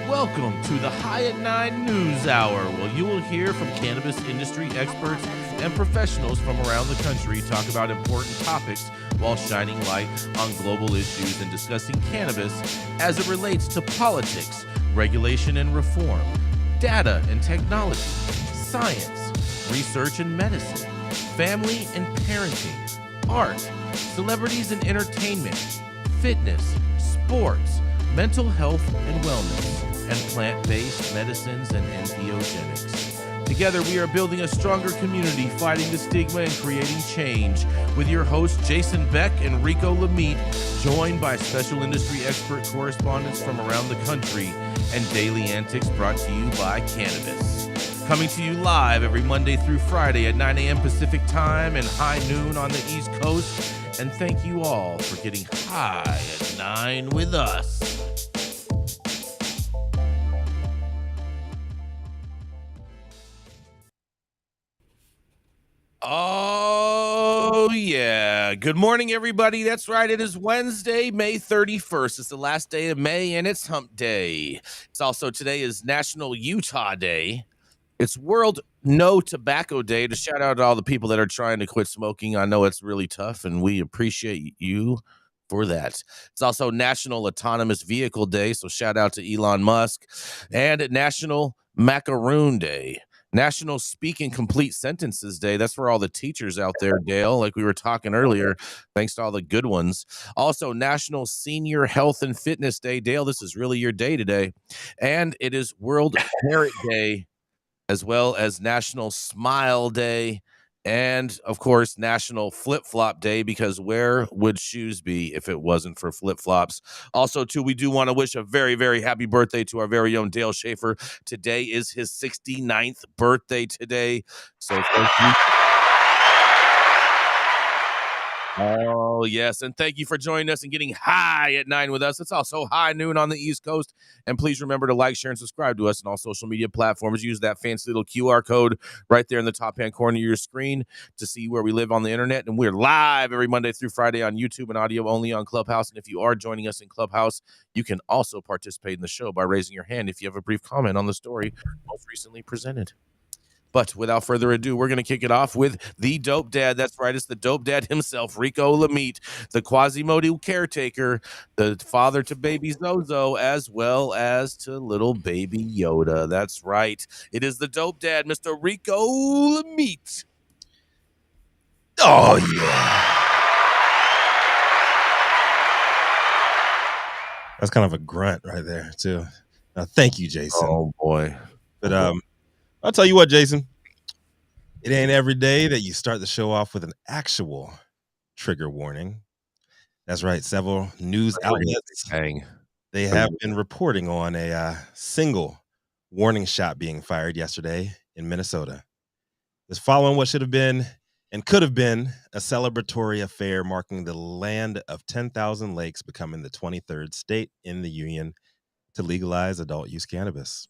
Welcome to the High at 9 News Hour, where you will hear from cannabis industry experts and professionals from around the country talk about important topics while shining light on global issues and discussing cannabis as it relates to politics, regulation and reform, data and technology, science, research and medicine, family and parenting, art, celebrities and entertainment, fitness, sports, mental health and wellness, and plant-based medicines and entheogens. Together, we are building a stronger community, fighting the stigma and creating change. With your hosts, Jason Beck and Rico Lamitte, joined by special industry expert correspondents from around the country, and daily antics brought to you by Cannabis. Coming to you live every Monday through Friday at 9 a.m. Pacific Time and high noon on the East Coast. And thank you all for getting high at 9 with us. Oh, yeah. Good morning, everybody. That's right. It is Wednesday, May 31st. It's the last day of May, and it's hump day. It's also, today is National Utah Day. It's World No Tobacco Day, to shout out to all the people that are trying to quit smoking. I know it's really tough, and we appreciate you for that. It's also National Autonomous Vehicle Day, so shout out to Elon Musk. And National Macaroon Day. National Speak in Complete Sentences Day. That's for all the teachers out there, Dale, like we were talking earlier. Thanks to all the good ones. Also, National Senior Health and Fitness Day. Dale, this is really your day today. And it is World Parrot Day, as well as National Smile Day, and, of course, National Flip-Flop Day, because where would shoes be if it wasn't for flip-flops? Also, too, we do want to wish a very, very happy birthday to our very own Dale Schaefer. Today is his 69th birthday today, so thank you. Oh, yes, and thank you for joining us and getting high at 9 with us. It's also high noon on the East Coast, and please remember to like, share, and subscribe to us on all social media platforms. Use that fancy little QR code right there in the top-hand corner of your screen to see where we live on the internet, and we're live every Monday through Friday on YouTube and audio only on Clubhouse, and if you are joining us in Clubhouse, you can also participate in the show by raising your hand if you have a brief comment on the story most recently presented. But without further ado, we're going to kick it off with the Dope Dad. That's right. It's the Dope Dad himself, Rico Lamitte, the Quasimodo caretaker, the father to baby Zozo, as well as to little baby Yoda. That's right. It is the Dope Dad, Mr. Rico Lamitte. Oh, yeah. That's kind of a grunt right there, too. Thank you, Jason. Oh, boy. But I'll tell you what, Jason. It ain't every day that you start the show off with an actual trigger warning. That's right. Several news outlets, they have been reporting on a single warning shot being fired yesterday in Minnesota. This following what should have been and could have been a celebratory affair marking the land of 10,000 lakes becoming the 23rd state in the union to legalize adult use cannabis.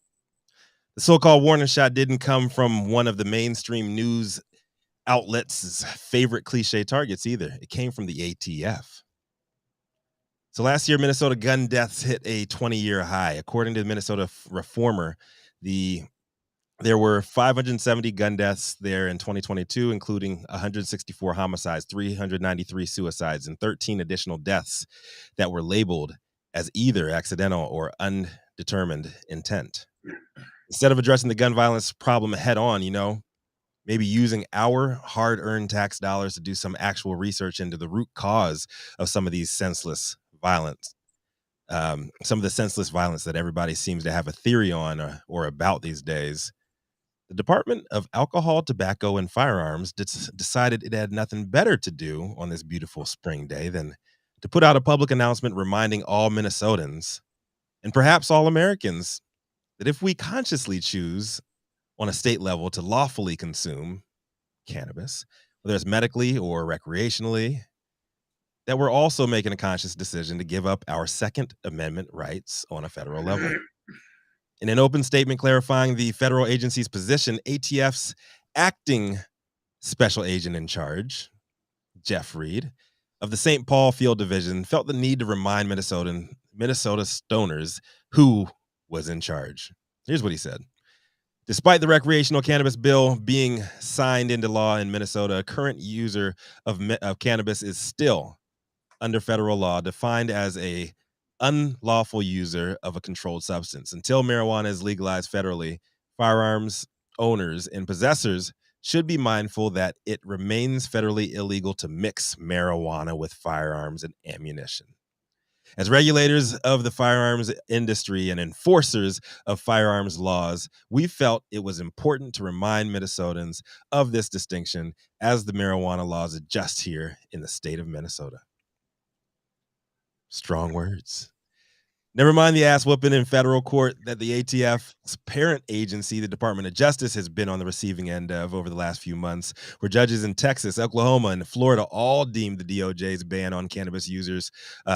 The so-called warning shot didn't come from one of the mainstream news outlets' favorite cliche targets either. It came from the ATF. So last year, Minnesota gun deaths hit a 20-year high. According to the Minnesota Reformer, there were 570 gun deaths there in 2022, including 164 homicides, 393 suicides, and 13 additional deaths that were labeled as either accidental or undetermined intent. Instead of addressing the gun violence problem head on, maybe using our hard-earned tax dollars to do some actual research into the root cause of some of these senseless violence, some of the senseless violence that everybody seems to have a theory on or about these days. The Department of Alcohol, Tobacco, and Firearms decided it had nothing better to do on this beautiful spring day than to put out a public announcement reminding all Minnesotans, and perhaps all Americans, that if we consciously choose on a state level to lawfully consume cannabis, whether it's medically or recreationally, that we're also making a conscious decision to give up our Second Amendment rights on a federal level. In an open statement clarifying the federal agency's position, ATF's acting special agent in charge, Jeff Reed, of the St. Paul Field Division, felt the need to remind Minnesota stoners who was in charge. Here's what he said. Despite the recreational cannabis bill being signed into law in Minnesota, a current user of cannabis is still under federal law defined as a unlawful user of a controlled substance. Until marijuana is legalized federally, firearms owners and possessors should be mindful that it remains federally illegal to mix marijuana with firearms and ammunition. As regulators of the firearms industry and enforcers of firearms laws, we felt it was important to remind Minnesotans of this distinction as the marijuana laws adjust here in the state of Minnesota. Strong words. Never mind the ass whooping in federal court that the ATF's parent agency, the Department of Justice, has been on the receiving end of over the last few months, where judges in Texas, Oklahoma, and Florida all deemed the DOJ's ban on cannabis users'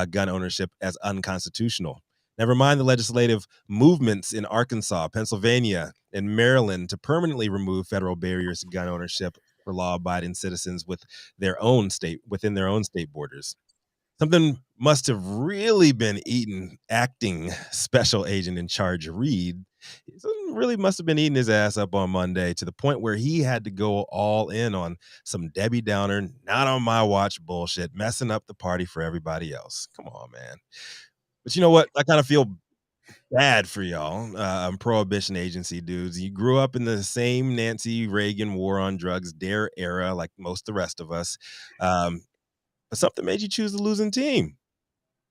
gun ownership as unconstitutional. Never mind the legislative movements in Arkansas, Pennsylvania, and Maryland to permanently remove federal barriers to gun ownership for law-abiding citizens within their own state borders. Something must have really been eating acting special agent in charge Reed. Something really must have been eating his ass up on Monday to the point where he had to go all in on some Debbie Downer, not on my watch bullshit, messing up the party for everybody else. Come on, man. But you know what? I kind of feel bad for y'all, prohibition agency dudes. You grew up in the same Nancy Reagan war on drugs dare era like most of the rest of us. But something made you choose the losing team.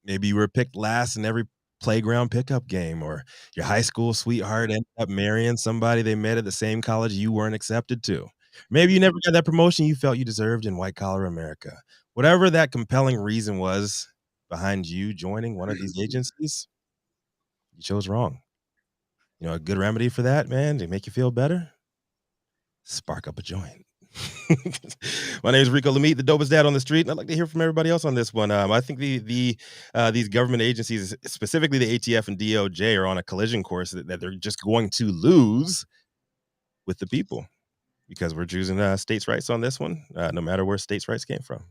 Maybe you were picked last in every playground pickup game, or your high school sweetheart ended up marrying somebody they met at the same college you weren't accepted to. Maybe you never got that promotion you felt you deserved in white collar America. Whatever that compelling reason was behind you joining one of these agencies, you chose wrong. You know, a good remedy for that, man, to make you feel better? Spark up a joint. My name is Rico Lamitte, the dopest dad on the street, and I'd like to hear from everybody else on this one. I think these government agencies, specifically the ATF and DOJ, are on a collision course that they're just going to lose with the people because we're choosing states' rights on this one, no matter where states' rights came from.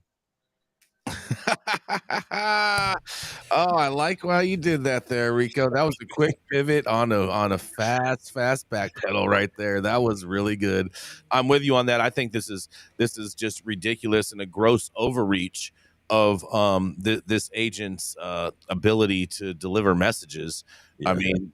Oh, I like how you did that there, Rico. That was a quick pivot on a fast backpedal right there. That was really good. I'm with you on that. I think this is just ridiculous and a gross overreach of this agent's ability to deliver messages. Yeah. I mean,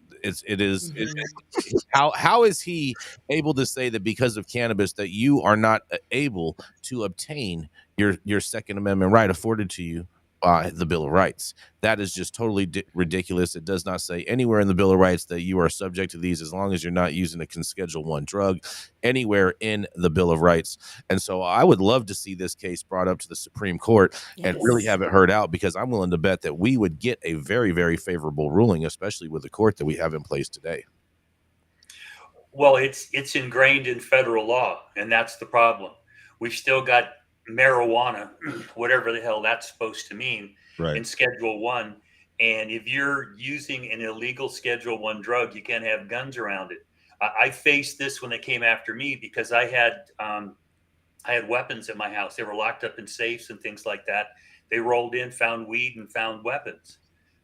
how is he able to say that because of cannabis that you are not able to obtain your Second Amendment right afforded to you by the Bill of Rights? That is just totally ridiculous. It does not say anywhere in the Bill of Rights that you are subject to these as long as you're not using a Schedule I drug anywhere in the Bill of Rights. And so I would love to see this case brought up to the Supreme Court and really have it heard out, because I'm willing to bet that we would get a very, very favorable ruling, especially with the court that we have in place today. Well, it's ingrained in federal law, and that's the problem. We've still got marijuana, whatever the hell that's supposed to mean, right, in Schedule I. And if you're using an illegal Schedule I drug, you can't have guns around it. I faced this when they came after me because I had weapons at my house. They were locked up in safes and things like that. They rolled in, found weed, and found weapons.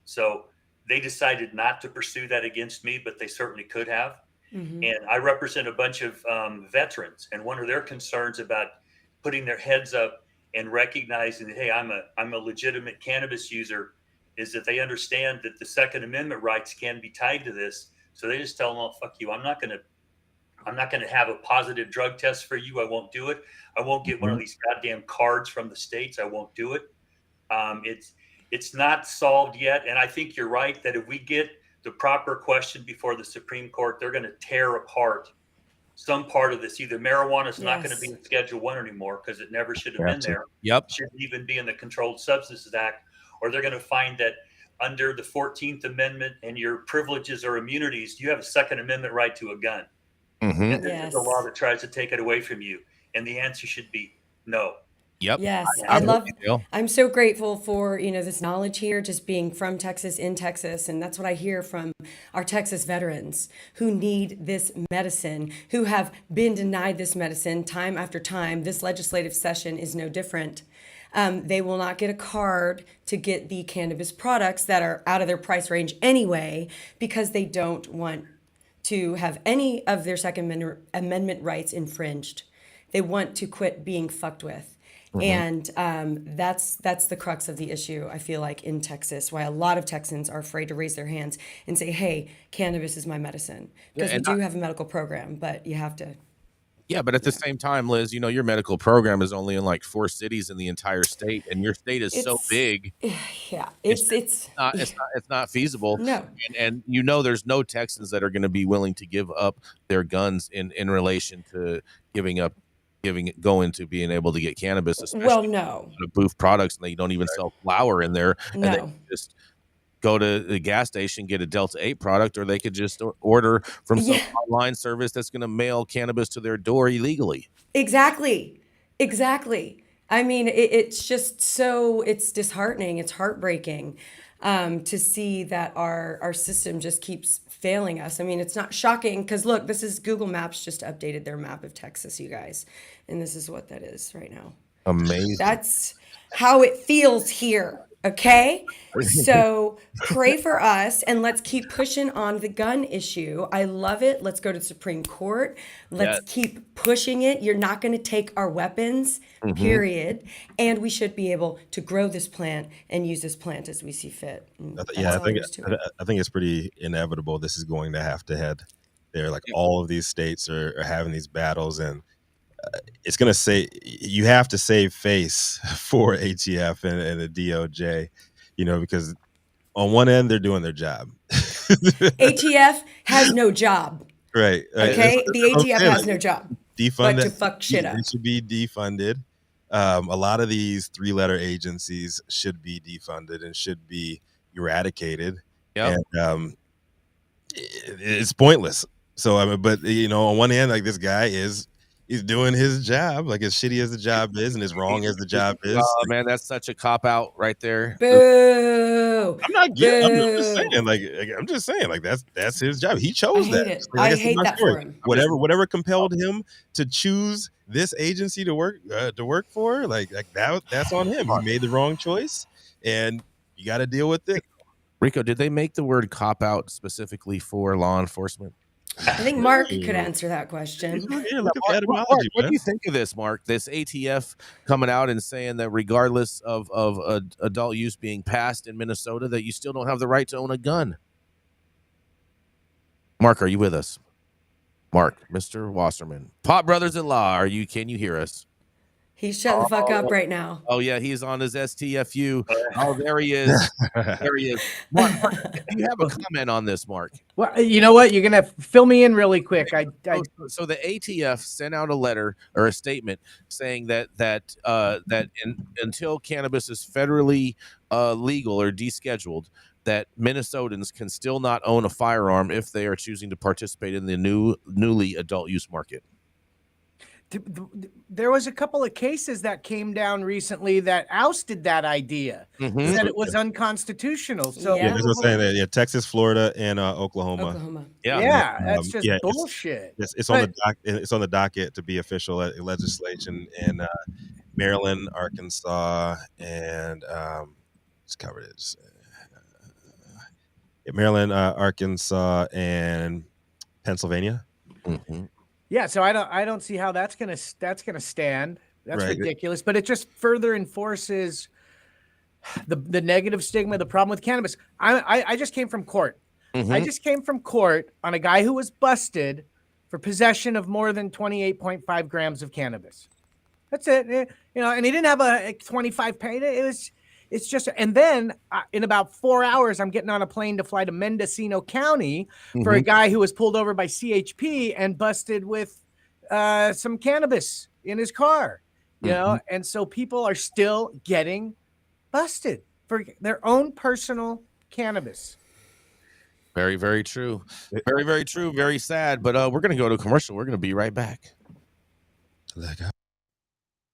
So they decided not to pursue that against me, but they certainly could have. Mm-hmm. And I represent a bunch of veterans, and one of their concerns about putting their heads up and recognizing that, hey, I'm a legitimate cannabis user, is that they understand that the Second Amendment rights can be tied to this. So they just tell them, "Oh, fuck you! I'm not gonna have a positive drug test for you. I won't do it. I won't get one of these goddamn cards from the states. I won't do it." It's not solved yet, and I think you're right that if we get the proper question before the Supreme Court, they're going to tear apart some part of this. Either marijuana is not going to be in Schedule I anymore because it never should have been there. Yep. It shouldn't even be in the Controlled Substances Act. Or they're going to find that under the 14th Amendment and your privileges or immunities, you have a Second Amendment right to a gun. Mm-hmm. And there's a law that tries to take it away from you. And the answer should be no. Yep. Yes. I'm so grateful for, this knowledge here, just being from Texas, in Texas. And that's what I hear from our Texas veterans who need this medicine, who have been denied this medicine time after time. This legislative session is no different. They will not get a card to get the cannabis products that are out of their price range anyway, because they don't want to have any of their Second Amendment rights infringed. They want to quit being fucked with. And that's the crux of the issue, I feel like, in Texas, why a lot of Texans are afraid to raise their hands and say, hey, cannabis is my medicine. Because we do have a medical program, but you have to. Yeah, but at the same time, Liz, your medical program is only in like 4 cities in the entire state, and your state is so big. Yeah, it's not feasible. No, and there's no Texans that are going to be willing to give up their guns in relation to going to being able to get cannabis, especially booth products, and they don't even sell flour in there, and they just go to the gas station, get a Delta 8 product, or they could just order from some online service that's going to mail cannabis to their door illegally. Exactly. I mean, it's just it's disheartening. It's heartbreaking to see that our system just keeps failing us. I mean, it's not shocking because look, this is Google Maps just updated their map of Texas, you guys. And this is what that is right now. Amazing. That's how it feels here. Okay, so pray for us and let's keep pushing on the gun issue. I love it. Let's go to the Supreme Court. Let's keep pushing it. You're not going to take our weapons, period. And we should be able to grow this plant and use this plant as we see fit. I think it's pretty inevitable. This is going to have to head there. Like all of these states are having these battles, and it's going to say you have to save face for ATF and the DOJ, because on one end they're doing their job. ATF has no job. Right. Okay. The ATF has no job. Defund but to fuck shit up. It should be defunded. A lot of these 3-letter agencies should be defunded and should be eradicated. Yep. And it's pointless. So on one hand, like this guy he's doing his job, like as shitty as the job is and as wrong as the job is. Oh man, that's such a cop out right there. Boo! I'm just saying, like that's his job. He chose that. I hate that for him. Whatever compelled him to choose this agency to work for, like that's on him. He made the wrong choice, and you got to deal with it. Rico, did they make the word cop out specifically for law enforcement? I think Mark could answer that question. What do you think of this, Mark? This ATF coming out and saying that regardless of adult use being passed in Minnesota, that you still don't have the right to own a gun. Mark, are you with us? Mark, Mr. Wasserman, Pot Brothers-in-Law, can you hear us? He's shut the fuck up right now. Oh, yeah, he's on his STFU. Oh, there he is. There he is. Mark, do you have a comment on this, Mark? Well, you know what? You're going to fill me in really quick. So the ATF sent out a letter or a statement saying that until cannabis is federally legal or descheduled, that Minnesotans can still not own a firearm if they are choosing to participate in the newly adult use market. There was a couple of cases that came down recently that ousted that idea, said it was unconstitutional. So that's what I'm saying. That Texas, Florida, and Oklahoma. Yeah, that's just bullshit. It's on the dock. It's on the docket to be official legislation in Maryland, Arkansas, and it's covered it. Maryland, Arkansas, and Pennsylvania. Yeah, so I don't see how that's gonna stand. That's right. Ridiculous. But it just further enforces the negative stigma, the problem with cannabis. I just came from court. I just came from court on a guy who was busted for possession of more than 28.5 grams of cannabis. That's it. And he didn't have a 25 pay. It's just, and then in about 4 hours, I'm getting on a plane to fly to Mendocino County for a guy who was pulled over by CHP and busted with some cannabis in his car, and so people are still getting busted for their own personal cannabis. Very, very true. Very, very true. Very sad. But we're going to go to a commercial. We're going to be right back.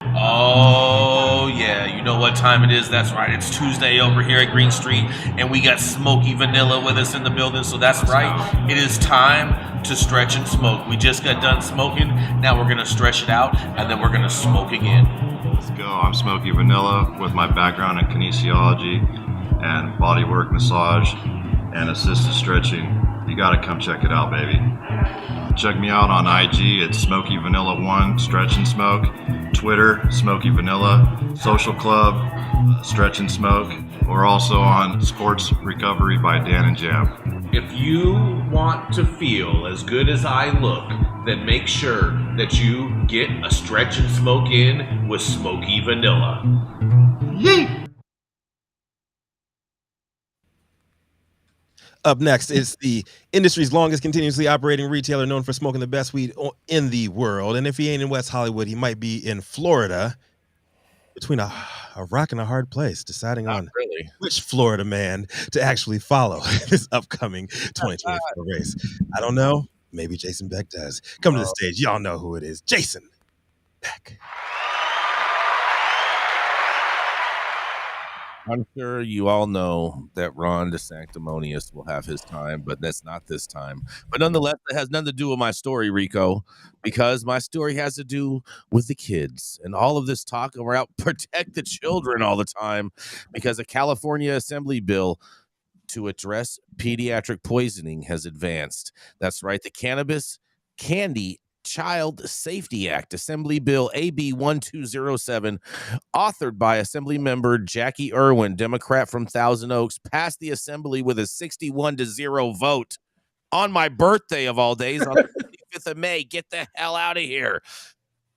Oh, yeah. You know what time it is. That's right. It's Tuesday over here at Green Street, and we got Smoky Vanilla with us in the building. So that's right. It is time to stretch and smoke. We just got done smoking. Now we're going to stretch it out, and then we're going to smoke again. Let's go. I'm Smokey Vanilla with my background in kinesiology and bodywork massage and assisted stretching. You gotta come check it out, baby. Check me out on IG. It's Smokey Vanilla 1 Stretch and Smoke. Twitter, Smokey Vanilla. Social Club, Stretch and Smoke. We're also on Sports Recovery by Dan and Jam. If you want to feel as good as I look, then make sure that you get a stretch and smoke in with Smokey Vanilla. Yeet! Up next is the industry's longest continuously operating retailer known for smoking the best weed in the world. And if he ain't in West Hollywood, he might be in Florida, between a rock and a hard place, deciding on which Florida man to actually follow this upcoming 2024 race. I don't know. Maybe Jason Beck does. Come to the stage. Y'all know who it is. Jason Beck. I'm sure you all know that Ron DeSanctimonious will have his time, but that's not this time. But nonetheless, it has nothing to do with my story, Rico, because my story has to do with the kids and all of this talk about protect the children all the time, because a California Assembly bill to address pediatric poisoning has advanced. That's right. The Cannabis Candy Child Safety Act, Assembly Bill AB 1207, authored by Assembly member Jackie Irwin, Democrat from Thousand Oaks, passed the Assembly with a 61-0 vote on my birthday of all days, on the 25th of May. Get the hell out of here.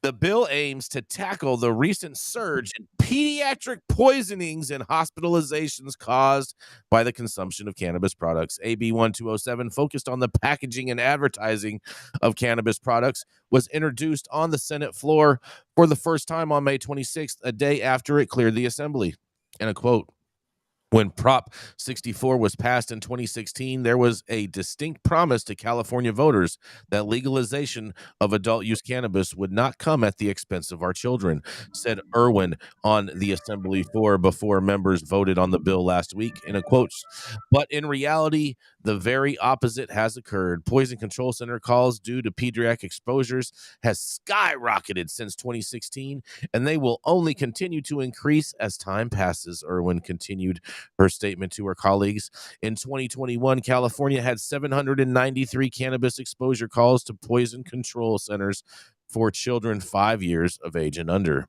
The bill aims to tackle the recent surge in pediatric poisonings and hospitalizations caused by the consumption of cannabis products. AB 1207, focused on the packaging and advertising of cannabis products, was introduced on the Senate floor for the first time on May 26th, a day after it cleared the Assembly. And a quote, when Prop 64 was passed in 2016, there was a distinct promise to California voters that legalization of adult use cannabis would not come at the expense of our children, said Irwin on the Assembly floor before members voted on the bill last week, in a quote. But in reality, the very opposite has occurred. Poison Control Center calls due to pediatric exposures has skyrocketed since 2016, and they will only continue to increase as time passes, Irwin continued her statement to her colleagues. In 2021, California had 793 cannabis exposure calls to poison control centers for children 5 years of age and under.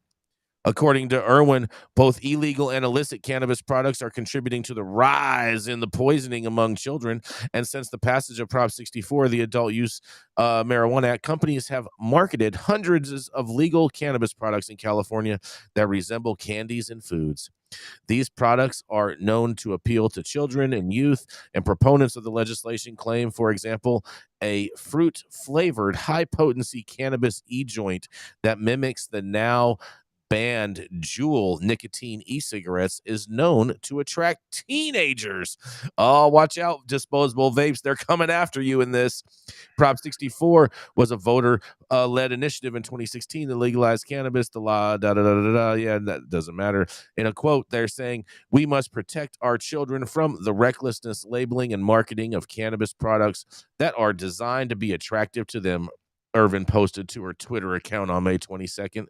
According to Irwin, both illegal and illicit cannabis products are contributing to the rise in the poisoning among children. And since the passage of Prop 64, the Adult Use Marijuana Act, companies have marketed hundreds of legal cannabis products in California that resemble candies and foods. These products are known to appeal to children and youth, and proponents of the legislation claim, for example, a fruit-flavored high-potency cannabis e-joint that mimics the now banned Juul nicotine e-cigarettes is known to attract teenagers. Oh, watch out, disposable vapes. They're coming after you in this. Prop 64 was a voter-led initiative in 2016 that legalized cannabis. The law, yeah, that doesn't matter. In a quote, they're saying, we must protect our children from the recklessness, labeling, and marketing of cannabis products that are designed to be attractive to them, Irwin posted to her Twitter account on May 22nd.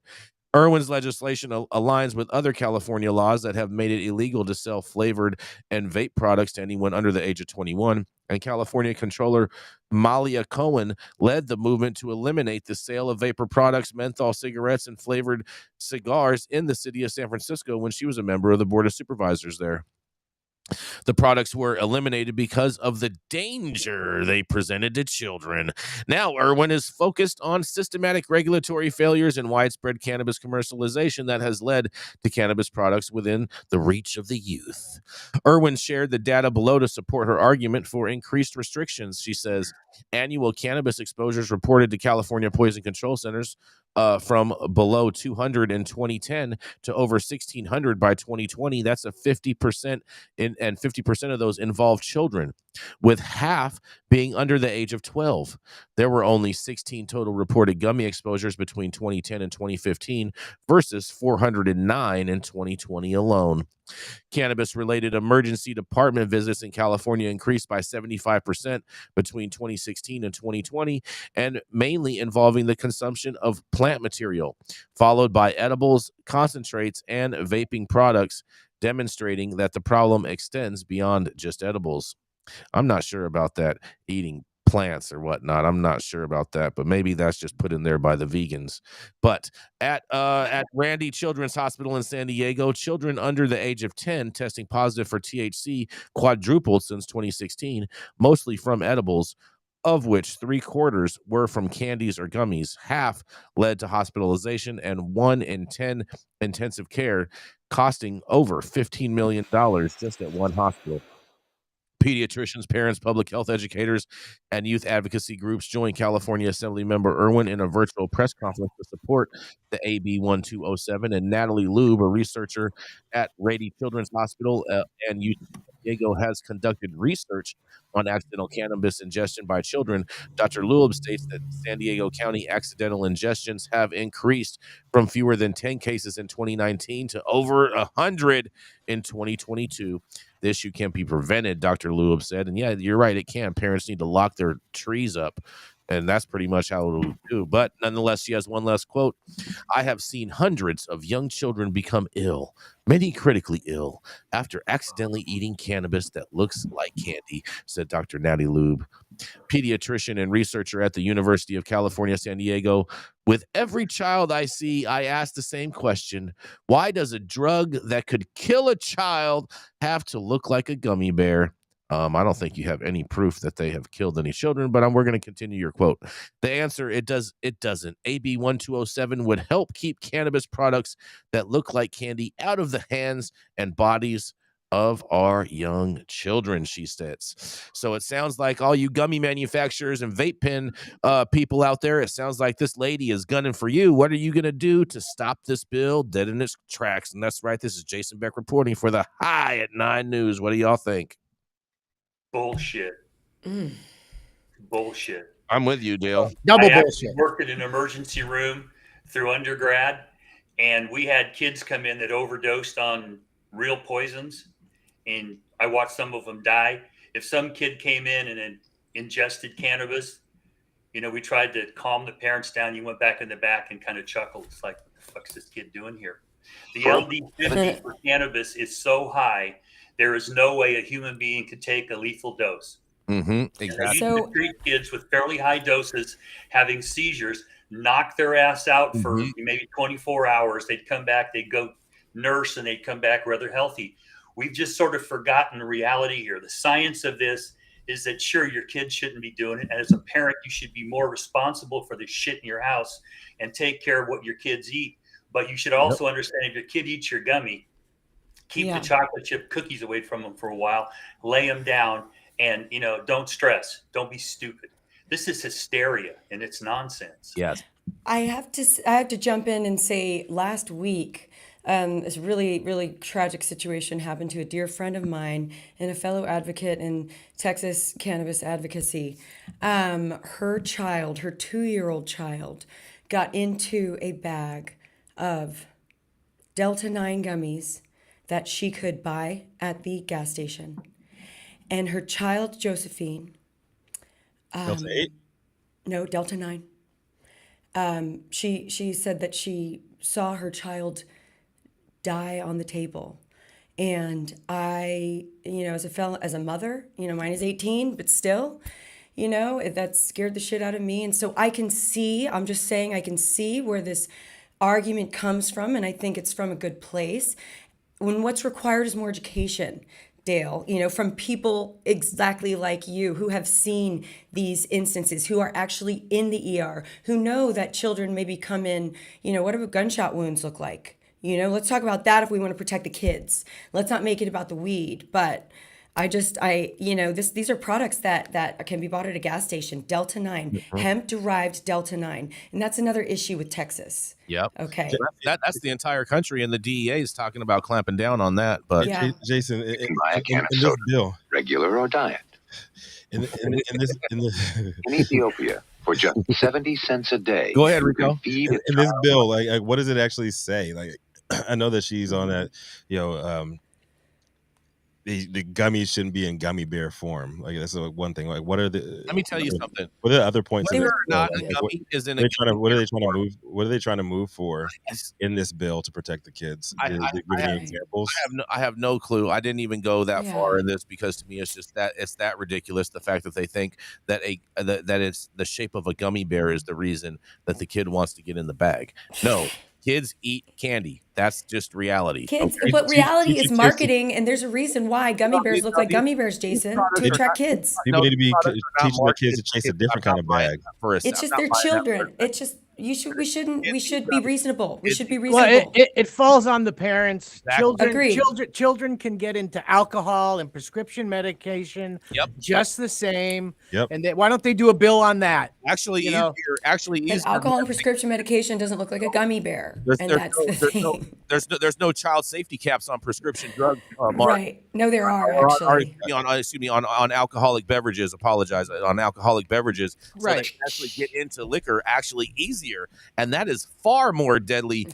Irwin's legislation aligns with other California laws that have made it illegal to sell flavored and vape products to anyone under the age of 21. And California Controller Malia Cohen led the movement to eliminate the sale of vapor products, menthol cigarettes, and flavored cigars in the city of San Francisco when she was a member of the Board of Supervisors there. The products were eliminated because of the danger they presented to children. Now, Irwin is focused on systematic regulatory failures and widespread cannabis commercialization that has led to cannabis products within the reach of the youth. Irwin shared the data below to support her argument for increased restrictions. She says annual cannabis exposures reported to California Poison Control Centers from below 200 in 2010 to over 1,600 by 2020. That's a 50% in and 50% of those involved children, with half being under the age of 12. There were only 16 total reported gummy exposures between 2010 and 2015 versus 409 in 2020 alone. Cannabis-related emergency department visits in California increased by 75% between 2016 and 2020, and mainly involving the consumption of plant material, followed by edibles, concentrates, and vaping products, demonstrating that the problem extends beyond just edibles. I'm not sure about that, eating plants or whatnot. I'm not sure about that, but maybe that's just put in there by the vegans. But at Randi Children's Hospital in San Diego, children under the age of 10 testing positive for THC quadrupled since 2016, mostly from edibles, of which 3/4 were from candies or gummies. Half led to hospitalization, and 1 in 10 intensive care, costing over $15 million just at one hospital. Pediatricians, parents, public health educators, and youth advocacy groups joined California Assembly Member Irwin in a virtual press conference to support the AB 1207. And Natalie Lube, a researcher at Rady Children's Hospital and UC San Diego, has conducted research on accidental cannabis ingestion by children. Dr. Lube states that San Diego County accidental ingestions have increased from fewer than 10 cases in 2019 to over 100 in 2022. The issue can't be prevented, Dr. Lube said. And yeah, you're right, it can. Parents need to lock their trees up, and that's pretty much how it'll do. But nonetheless, she has one last quote. I have seen hundreds of young children become ill, many critically ill, after accidentally eating cannabis that looks like candy, said Dr. Natty Lube, pediatrician and researcher at the University of California, San Diego. With every child I see, I ask the same question. Why does a drug that could kill a child have to look like a gummy bear? I don't think you have any proof that they have killed any children, but we're going to continue your quote. The answer, it doesn't. AB 1207 would help keep cannabis products that look like candy out of the hands and bodies of our young children, she states. So it sounds like all you gummy manufacturers and vape pen people out there, it sounds like this lady is gunning for you. What are you going to do to stop this bill dead in its tracks? And that's right. This is Jason Beck reporting for the High at 9 News. What do y'all think? Bullshit. Bullshit. I'm with you, Dale. Double I bullshit. Worked in an emergency room through undergrad, and we had kids come in that overdosed on real poisons, and I watched some of them die. If some kid came in and ingested cannabis, we tried to calm the parents down. You went back in the back and kind of chuckled. It's like, what the fuck's this kid doing here? The LD50 for cannabis is so high, there is no way a human being could take a lethal dose. Mm-hmm. Exactly. They used to treat kids with fairly high doses, having seizures, knock their ass out for maybe 24 hours. They'd come back, they'd go nurse, and they'd come back rather healthy. We've just sort of forgotten reality here. The science of this is that, sure, your kids shouldn't be doing it. And as a parent, you should be more responsible for the shit in your house and take care of what your kids eat. But you should also understand, if your kid eats your gummy, keep the chocolate chip cookies away from them for a while, lay them down, and, don't stress. Don't be stupid. This is hysteria, and it's nonsense. Yes. I have to jump in and say, last week, this really, really tragic situation happened to a dear friend of mine and a fellow advocate in Texas cannabis advocacy. Her 2-year-old child, got into a bag of Delta 9 gummies that she could buy at the gas station. And her child, Josephine. Delta 8? No, Delta 9. She said that she saw her child die on the table. And I, as a mother, mine is 18, but still, that scared the shit out of me. And so I can see where this argument comes from. And I think it's from a good place. When what's required is more education, Dale, from people exactly like you who have seen these instances, who are actually in the ER, who know that children maybe come in, what do gunshot wounds look like? Let's talk about that if we want to protect the kids. Let's not make it about the weed. But These are products that can be bought at a gas station. Delta 9, hemp derived Delta 9, and that's another issue with Texas. Yep. Okay. That's the entire country, and the DEA is talking about clamping down on that. But Jason, You can buy a can of soda, bill, regular or diet, in Ethiopia for just 70 cents a day. Go ahead, Rico. In this bill, like what does it actually say? Like, I know that she's on that, the gummies shouldn't be in gummy bear form. Like that's one thing. Like, what are the? Let me tell you something. What are the other points? Whether or not a gummy is in a what are they trying to move? What are they trying to move for in this bill to protect the kids? I have examples? I have no clue. I didn't even go that far in this because to me it's just that it's that ridiculous. The fact that they think that that it's the shape of a gummy bear is the reason that the kid wants to get in the bag. No. Kids eat candy. That's just reality. Kids, but reality is marketing, and there's a reason why gummy bears look like gummy bears, Jason, to attract kids. People need to be teaching their kids to chase a different kind of bag. It's just their children. It's just we should be reasonable. We should be reasonable. Well, it falls on the parents. Exactly. Children can get into alcohol and prescription medication just the same. And why don't they do a bill on that? Actually, alcohol and prescription medication doesn't look like a gummy bear, there's no child safety caps on prescription drugs. Mark. Right? No, there are actually. On alcoholic beverages. Apologize on alcoholic beverages. So right. they can actually get into liquor actually easier, and that is far more deadly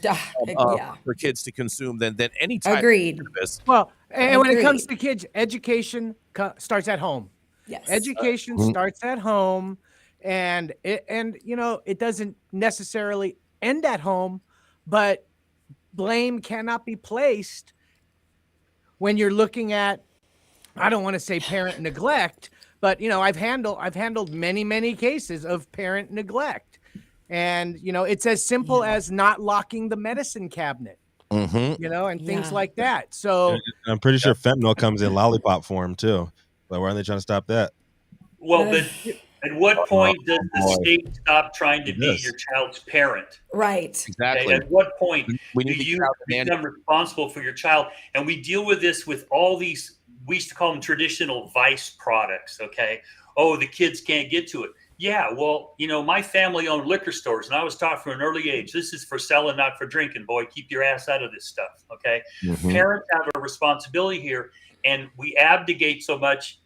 for kids to consume than any type. Agreed. Of cannabis. Well, and when it comes to kids, education starts at home. Yes. Education starts at home, and it doesn't necessarily end at home, but blame cannot be placed when you're looking at, I don't want to say parent neglect, but I've handled many cases of parent neglect, and it's as simple as not locking the medicine cabinet, and things like that. So I'm pretty sure fentanyl comes in lollipop form too. But why aren't they trying to stop that? Well, at what point does the state stop trying to be your child's parent? Right. Exactly. Okay? At what point do you become responsible for your child? And we deal with this with all these, we used to call them traditional vice products, okay? Oh, the kids can't get to it. Yeah, well, my family owned liquor stores, and I was taught from an early age, this is for selling, not for drinking, boy. Keep your ass out of this stuff, okay? Parents have a responsibility here, and we abdicate so much.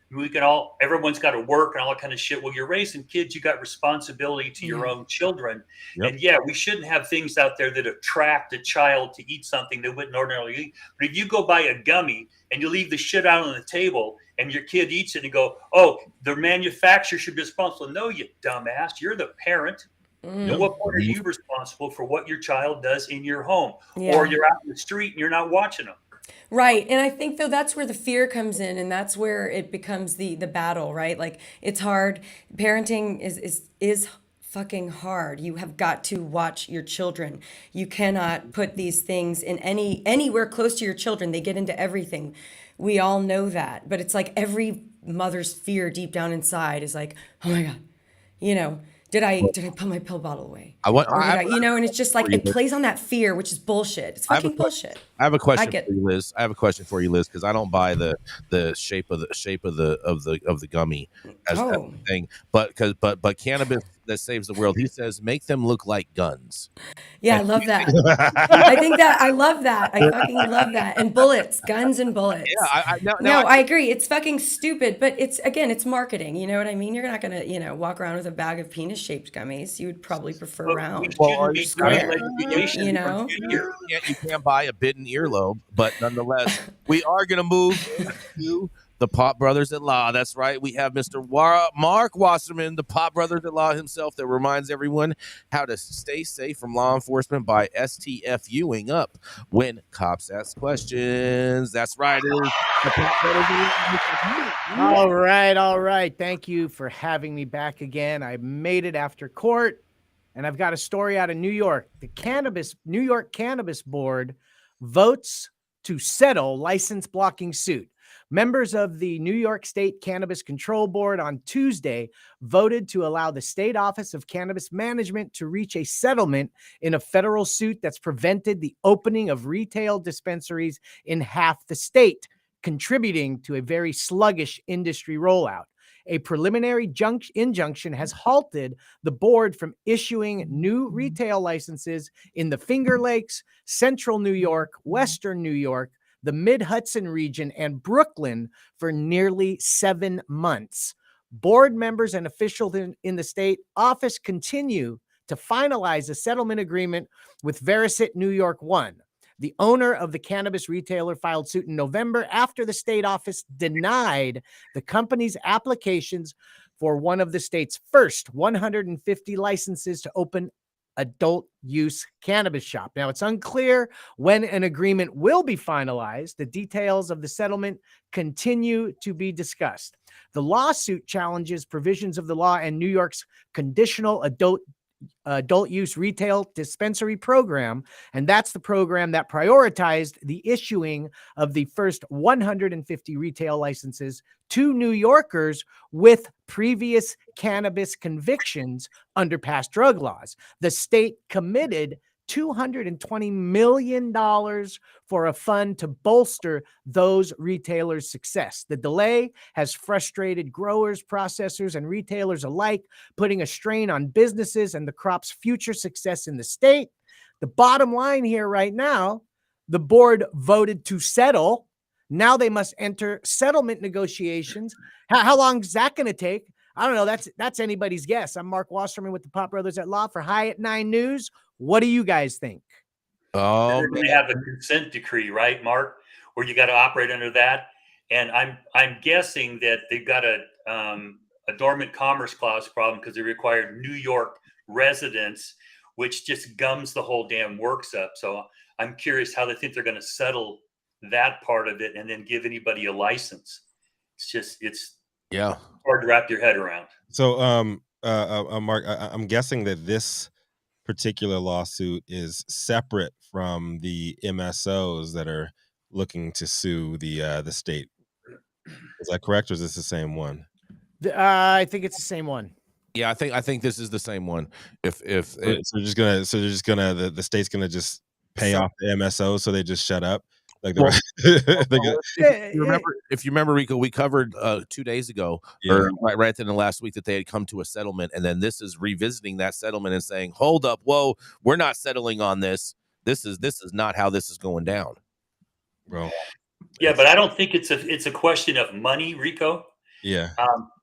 Everyone's got to work and all that kind of shit. Well, you're raising kids, you got responsibility to your own children. And we shouldn't have things out there that attract a child to eat something they wouldn't ordinarily eat. But if you go buy a gummy and you leave the shit out on the table and your kid eats it and you go, oh, the manufacturer should be responsible. No, you dumbass. You're the parent. At what point are you responsible for what your child does in your home? Or you're out in the street and you're not watching them. Right. And I think though that's where the fear comes in, and that's where it becomes the battle, right? Like it's hard. Parenting is fucking hard. You have got to watch your children. You cannot put these things in anywhere close to your children. They get into everything. We all know that. But it's like every mother's fear deep down inside is like, oh my God, did I put my pill bottle away? And it's just like it plays on that fear, which is bullshit. It's fucking bullshit. I have a question for you, Liz. Because I don't buy the shape of the gummy as that thing. But cannabis that saves the world. He says make them look like guns. Yeah, I love that. I love that. I fucking love that. And bullets, guns and bullets. Yeah, I agree. It's fucking stupid, but it's marketing. You know what I mean? You're not gonna walk around with a bag of penis-shaped gummies. You would probably prefer round. Square. You can't buy a bitten earlobe, but nonetheless, we are gonna move to the Pop Brothers at Law. That's right. We have Mr. Marc Wasserman, the Pop Brothers at Law himself, that reminds everyone how to stay safe from law enforcement by STFUing up when cops ask questions. That's right. It is the Pop Brothers. All right. Thank you for having me back again. I made it after court, and I've got a story out of New York. The New York Cannabis Board votes to settle license blocking suit. Members of the New York State Cannabis Control Board on Tuesday voted to allow the State Office of Cannabis Management to reach a settlement in a federal suit that's prevented the opening of retail dispensaries in half the state. contributing to a very sluggish industry rollout. A preliminary injunction has halted the board from issuing new retail licenses in the Finger Lakes, Central New York, Western New York, the Mid-Hudson region, and Brooklyn for nearly 7 months. Board members and officials in the state office continue to finalize a settlement agreement with Verisite New York 1. The owner of the cannabis retailer filed suit in November after the state office denied the company's applications for one of the state's first 150 licenses to open adult use cannabis shop. Now, it's unclear when an agreement will be finalized. The details of the settlement continue to be discussed. The lawsuit challenges provisions of the law and New York's conditional adult use retail dispensary program, and that's the program that prioritized the issuing of the first 150 retail licenses to New Yorkers with previous cannabis convictions under past drug laws. The state committed $220 million for a fund to bolster those retailers' success. The delay has frustrated growers, processors, and retailers alike, putting a strain on businesses and the crop's future success in the state. The bottom line here right now, the board voted to settle. Now they must enter settlement negotiations. How long is that going to take? I don't know. That's anybody's guess. I'm Marc Wasserman with the Pop Brothers at Law for High at 9 News. What do you guys think? Oh, they're going to have a consent decree, right, Mark, where you got to operate under that. And I'm guessing that they've got a dormant commerce clause problem because they require New York residents, which just gums the whole damn works up. So I'm curious how they think they're going to settle that part of it and then give anybody a license. It's hard to wrap your head around. So, Mark, I'm guessing that this particular lawsuit is separate from the MSOs that are looking to sue the state. Is that correct, or is this the same one? I think it's the same one. Yeah, I think this is the same one. The state's gonna just pay off the MSOs so they just shut up. Like if you remember, Rico, we covered 2 days ago, or right in the last week, that they had come to a settlement, and then this is revisiting that settlement and saying, "Hold up, whoa, we're not settling on this. This is not how this is going down." Bro. Yeah, but I don't think it's a question of money, Rico. Yeah.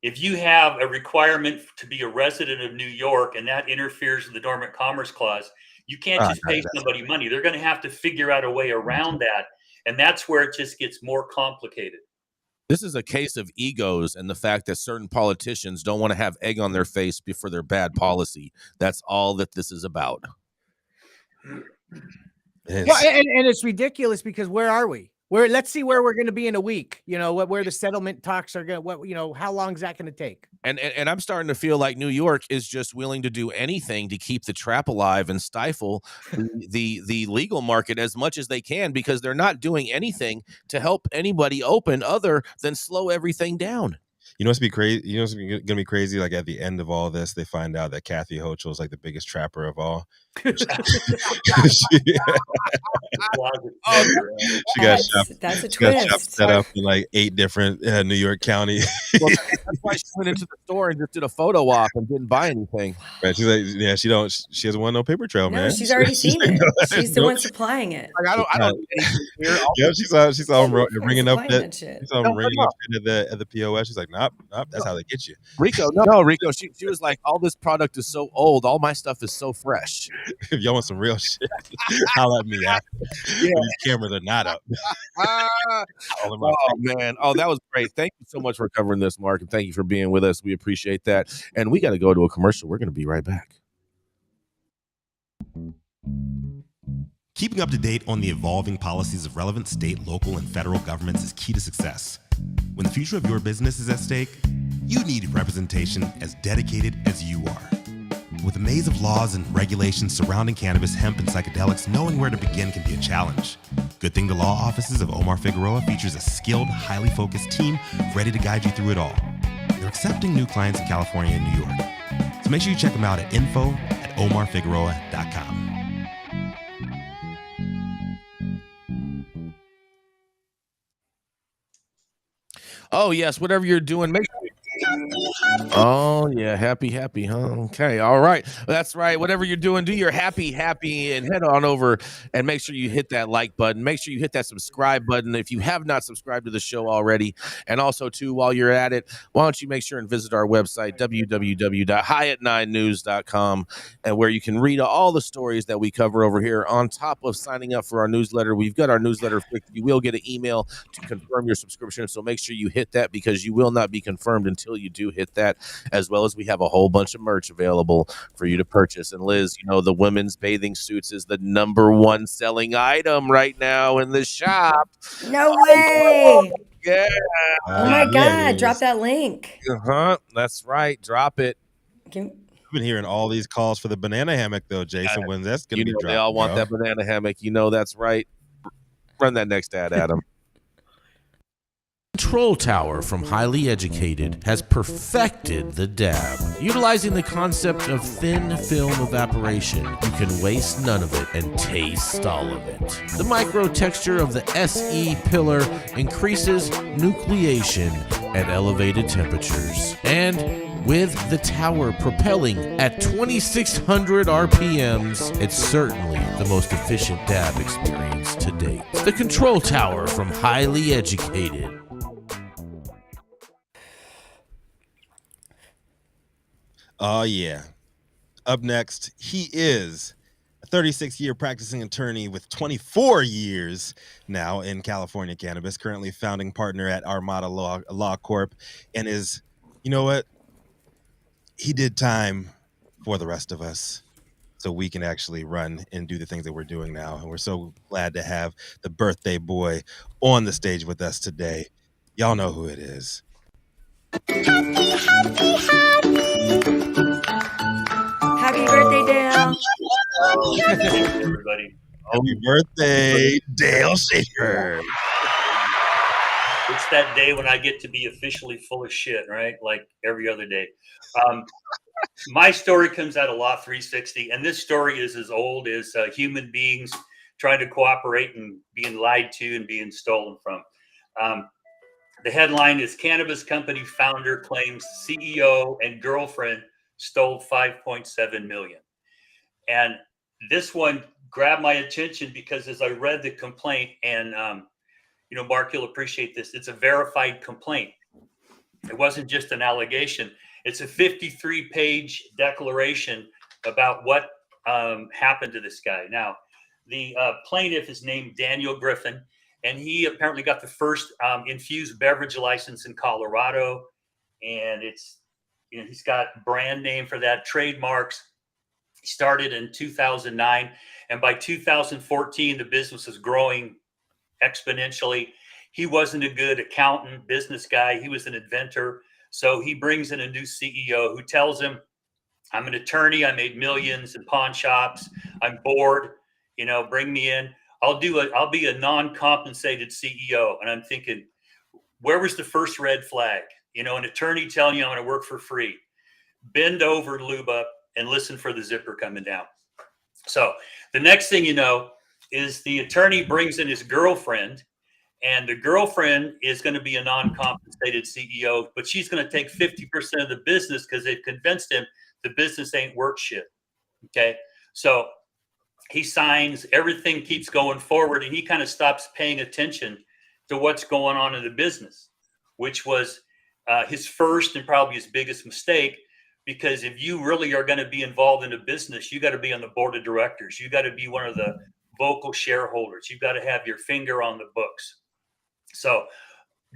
If you have a requirement to be a resident of New York and that interferes with the Dormant Commerce Clause, you can't just pay somebody money. They're going to have to figure out a way around that. And that's where it just gets more complicated. This is a case of egos and the fact that certain politicians don't want to have egg on their face for their bad policy. That's all that this is about. Well, and it's ridiculous because where are we? Let's see where we're going to be in a week. You know, where the settlement talks are going to, how long is that going to take? And I'm starting to feel like New York is just willing to do anything to keep the trap alive and stifle the legal market as much as they can, because they're not doing anything to help anybody open other than slow everything down. You know what's be crazy? You know what's going to be crazy? Like at the end of all this, they find out that Kathy Hochul is like the biggest trapper of all. She got shop set up in like 8 different New York counties. Well, that's why she went into the store and just did a photo op and didn't buy anything. Right, she's like, yeah, she doesn't want no paper trail, man. She's already seen it. She's the one supplying it. Like, I don't here. Yeah, she saw him ringing up that. She saw him ringing up at the POS. She's like, nope, that's how they get you. Rico, Rico. She was like, all this product is so old. All my stuff is so fresh. If y'all want some real shit, holler at me after. Yeah. These cameras are not up. Oh, man. Oh, that was great. Thank you so much for covering this, Mark, and thank you for being with us. We appreciate that. And we got to go to a commercial. We're going to be right back. Keeping up to date on the evolving policies of relevant state, local, and federal governments is key to success. When the future of your business is at stake, you need representation as dedicated as you are. With a maze of laws and regulations surrounding cannabis, hemp, and psychedelics, knowing where to begin can be a challenge. Good thing the law offices of Omar Figueroa features a skilled, highly focused team ready to guide you through it all. They're accepting new clients in California and New York. So make sure you check them out at info@omarfigueroa.com. Oh yes, whatever you're doing, make. Oh yeah, happy, huh? Okay, all right. That's right. Whatever you're doing, do your happy, and head on over and make sure you hit that like button. Make sure you hit that subscribe button if you have not subscribed to the show already. And also, too, while you're at it, why don't you make sure and visit our website, www.highat9news.com, and where you can read all the stories that we cover over here. On top of signing up for our newsletter, we've got our newsletter fixed. You will get an email to confirm your subscription, so make sure you hit that because you will not be confirmed until you do hit that, as well as we have a whole bunch of merch available for you to purchase. And Liz, you know, the women's bathing suits is the #1 selling item right now in the shop. No way. Yeah. Oh my God. Drop that link. That's right. Drop it. I've been hearing all these calls for the banana hammock though, Jason. When's that's going to be dropped? They all want that banana hammock. You know, that's right. Run that next ad, Adam. Control Tower from Highly Educated has perfected the dab. Utilizing the concept of thin film evaporation, you can waste none of it and taste all of it. The micro texture of the SE pillar increases nucleation at elevated temperatures. And with the tower propelling at 2,600 RPMs, it's certainly the most efficient dab experience to date. The Control Tower from Highly Educated. Oh, yeah. Up next, he is a 36-year practicing attorney with 24 years now in California cannabis, currently founding partner at Armada Law Corp, and is, you know what? He did time for the rest of us so we can actually run and do the things that we're doing now. And we're so glad to have the birthday boy on the stage with us today. Y'all know who it is. Happy birthday, Dale. Everybody. Happy birthday, Dale Shaker. It's that day when I get to be officially full of shit, right? Like every other day. My story comes out of Law 360, and this story is as old as human beings trying to cooperate and being lied to and being stolen from. The headline is Cannabis Company Founder Claims CEO and Girlfriend Stole $5.7 million. And this one grabbed my attention because as I read the complaint, and you know, Mark, you'll appreciate this, it's a verified complaint. It wasn't just an allegation. It's a 53-page declaration about what happened to this guy. Now, the plaintiff is named Daniel Griffin, and he apparently got the first infused beverage license in Colorado. And it's, you know, he's got brand name for that, trademarks. He started in 2009, and by 2014, the business is growing exponentially. He wasn't a good accountant, business guy. He was an inventor. So he brings in a new CEO who tells him, I'm an attorney. I made millions in pawn shops. I'm bored. You know, bring me in. I'll be a non-compensated CEO. And I'm thinking, where was the first red flag? You know, an attorney telling you I'm going to work for free. Bend over, lube up, and listen for the zipper coming down. So the next thing you know is the attorney brings in his girlfriend, and the girlfriend is going to be a non-compensated CEO, but she's going to take 50% of the business because they've convinced him the business ain't worth shit. Okay. So he signs, everything keeps going forward, and he kind of stops paying attention to what's going on in the business, which was his first and probably his biggest mistake. Because if you really are going to be involved in a business, you got to be on the board of directors. You got to be one of the vocal shareholders. You've got to have your finger on the books. So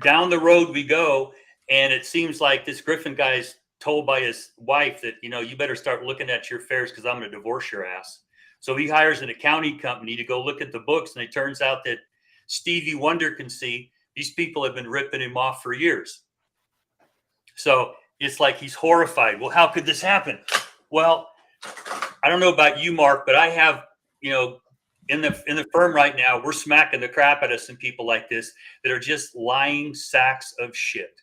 down the road we go, and it seems like this Griffin guy's told by his wife that, you know, you better start looking at your affairs because I'm going to divorce your ass. So he hires an accounting company to go look at the books, and it turns out that Stevie Wonder can see these people have been ripping him off for years. So it's like he's horrified. Well, how could this happen? Well, I don't know about you, Mark, but I have, you know, in the firm right now, we're smacking the crap out of some people like this that are just lying sacks of shit.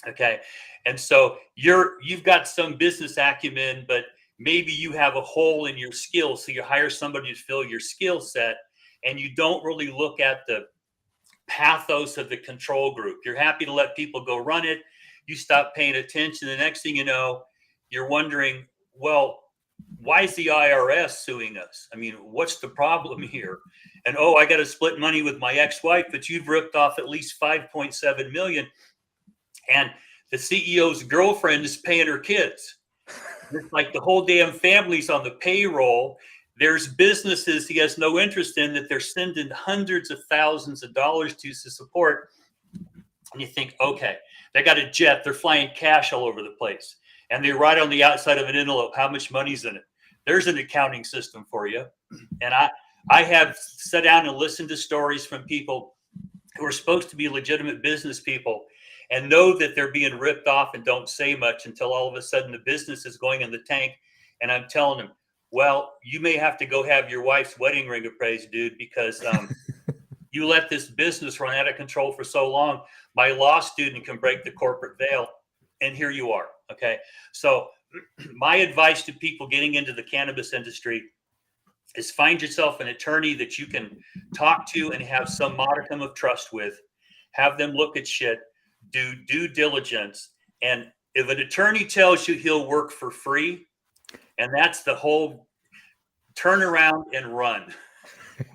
Okay. And so you've got some business acumen, but maybe you have a hole in your skills. So you hire somebody to fill your skill set, and you don't really look at the pathos of the control group. You're happy to let people go run it. You stop paying attention. The next thing you know, you're wondering, well, why is the IRS suing us? I mean, what's the problem here? And, oh, I got to split money with my ex-wife, but you've ripped off at least 5.7 million. And the CEO's girlfriend is paying her kids. It's like the whole damn family's on the payroll. There's businesses he has no interest in that they're sending hundreds of thousands of dollars to support. And you think, okay, they got a jet. They're flying cash all over the place. And they write on the outside of an envelope how much money's in it. There's an accounting system for you. And I have sat down and listened to stories from people who are supposed to be legitimate business people and know that they're being ripped off and don't say much until all of a sudden the business is going in the tank. And I'm telling them, well, you may have to go have your wife's wedding ring appraised, dude, because you let this business run out of control for so long. My law student can break the corporate veil. And here you are. Okay. So my advice to people getting into the cannabis industry is find yourself an attorney that you can talk to and have some modicum of trust with. Have them look at shit, do due diligence. And if an attorney tells you he'll work for free, and that's the whole turn around and run.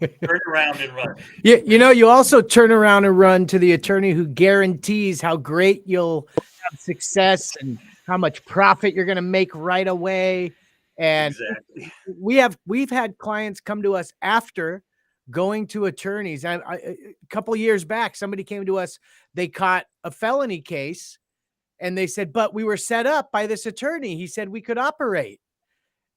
Turn around and run. You know, you also turn around and run to the attorney who guarantees how great you'll have success and how much profit you're going to make right away. And exactly. we've had clients come to us after going to attorneys. A couple of years back, somebody came to us, they caught a felony case and they said, but we were set up by this attorney. He said we could operate.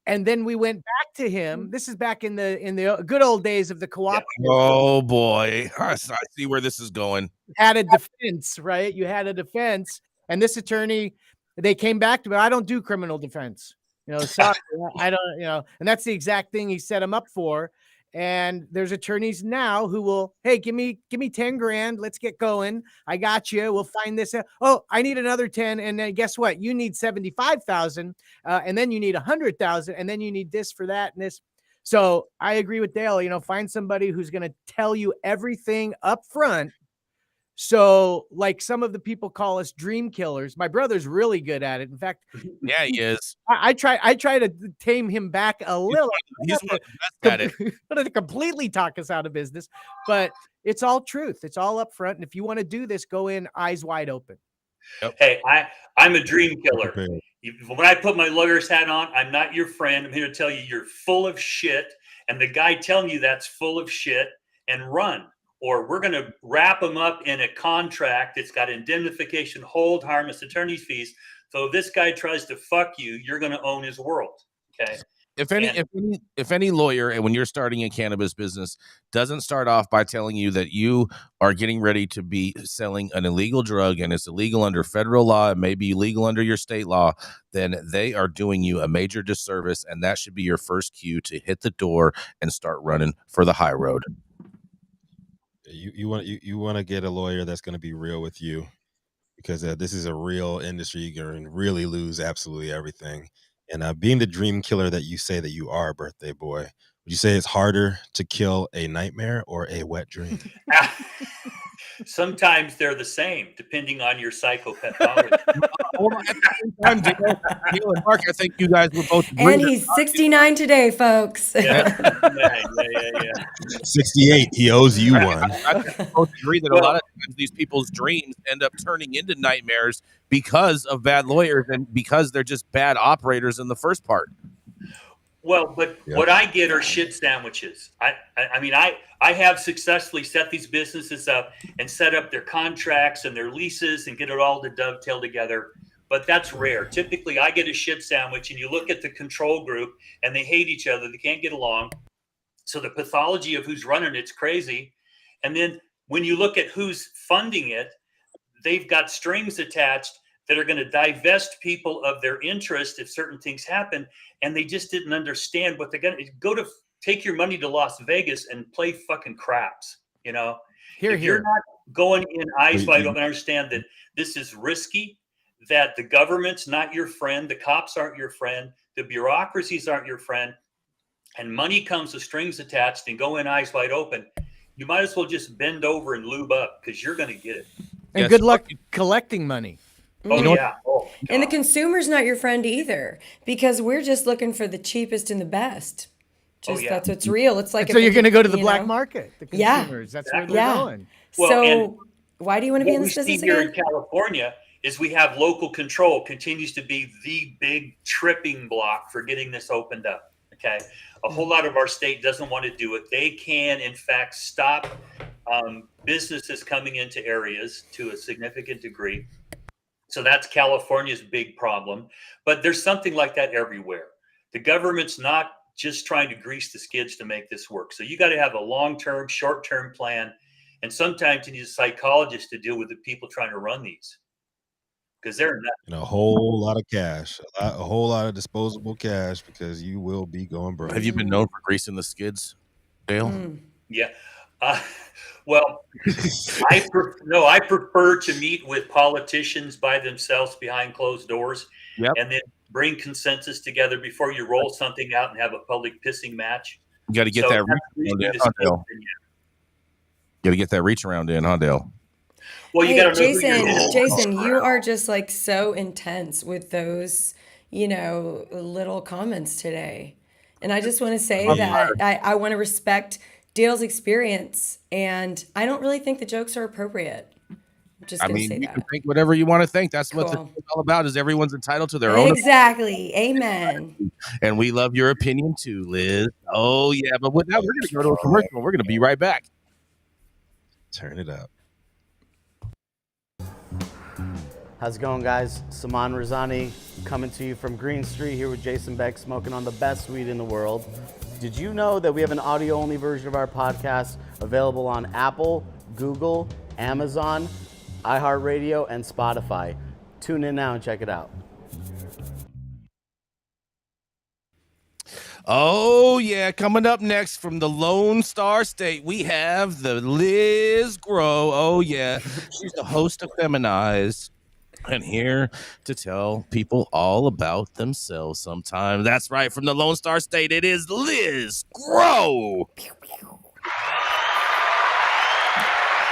And then we went back to him. This is back in the good old days of the cooperative. Oh boy, I see where this is going. Had a defense, right? You had a defense, and this attorney, they came back to me. I don't do criminal defense, sorry, I don't, and that's the exact thing he set him up for. And there's attorneys now who will, hey, give me 10 grand. Let's get going. I got you. We'll find this. Oh, I need another 10. And then guess what? You need 75,000. And then you need 100,000. And then you need this for that and this. So I agree with Dale, find somebody who's going to tell you everything up front. So like some of the people call us dream killers. My brother's really good at it. In fact, yeah, he is. I try to tame him back a little. He's one of the best at it. Not to completely talk us out of business, but it's all truth. It's all up front. And if you want to do this, go in eyes wide open. Yep. Hey, I'm a dream killer. When I put my lawyer's hat on, I'm not your friend. I'm here to tell you you're full of shit. And the guy telling you that's full of shit, and run. Or we're going to wrap them up in a contract. It's got indemnification, hold, harmless attorney's fees. So if this guy tries to fuck you, you're going to own his world. Okay. If any lawyer, and when you're starting a cannabis business, doesn't start off by telling you that you are getting ready to be selling an illegal drug and it's illegal under federal law, it may be illegal under your state law, then they are doing you a major disservice, and that should be your first cue to hit the door and start running for the high road. You want to get a lawyer that's going to be real with you, because this is a real industry. You're going to really lose absolutely everything. And being the dream killer that you say that you are, birthday boy, would you say it's harder to kill a nightmare or a wet dream? Sometimes they're the same, depending on your psychopathology. At the same time, Dale and Mark, I think you guys were both. And he's 69 today, folks. Yeah. 68. He owes you one. I think we both agree that a lot of times these people's dreams end up turning into nightmares because of bad lawyers and because they're just bad operators in the first part. Well, but what I get are shit sandwiches. I mean, I have successfully set these businesses up and set up their contracts and their leases and get it all to dovetail together. But that's rare. Typically, I get a shit sandwich, and you look at the control group and they hate each other. They can't get along. So the pathology of who's running it's crazy. And then when you look at who's funding it, they've got strings attached that are going to divest people of their interest if certain things happen. And they just didn't understand what they're going to go to. Take your money to Las Vegas and play fucking craps. If you're not going in eyes wide open, understand that this is risky, that the government's not your friend, the cops aren't your friend, the bureaucracies aren't your friend, and money comes with strings attached, and go in eyes wide open, you might as well just bend over and lube up because you're going to get it. And good luck collecting money. Oh, yeah. Oh, and the consumer's not your friend either, because we're just looking for the cheapest and the best. That's what's real. It's like, so you're going to go to the black market, the consumers. That's where they're going. Well, so why do you want to be in this business again? What we see here in California is we have local control continues to be the big tripping block for getting this opened up. Okay. A whole lot of our state doesn't want to do it. They can, in fact, stop businesses coming into areas to a significant degree. So that's California's big problem. But there's something like that everywhere. The government's not just trying to grease the skids to make this work. So you got to have a long-term, short-term plan. And sometimes you need a psychologist to deal with the people trying to run these. Because they're not. And a whole lot of cash, a whole lot of disposable cash, because you will be going broke. Have you been known for greasing the skids, Dale? Yeah. Well, I prefer to meet with politicians by themselves behind closed doors, and then bring consensus together before you roll something out and have a public pissing match. You got to get that reach around in, huh, Dale? You got to get that reach around in, huh, Dale? Well, you got to Jason, you are just like so intense with those, little comments today. And I just want to say that I want to respect Dale's experience, and I don't really think the jokes are appropriate. I'm just going to say you that. can think whatever you want to think. That's what it's all about, is everyone's entitled to their own. Exactly. Amen. And we love your opinion too, Liz. Oh, yeah. But with that, we're going to go to a commercial. We're going to be right back. Turn it up. How's it going, guys? Saman Razani coming to you from Green Street here with Jason Beck, smoking on the best weed in the world. Did you know that we have an audio-only version of our podcast available on Apple, Google, Amazon, iHeartRadio, and Spotify? Tune in now and check it out. Oh, yeah. Coming up next from the Lone Star State, we have the Liz Grow. Oh, yeah. She's the host of Feminized and here to tell people all about themselves sometime. That's right. From the Lone Star State, it is Liz Grow.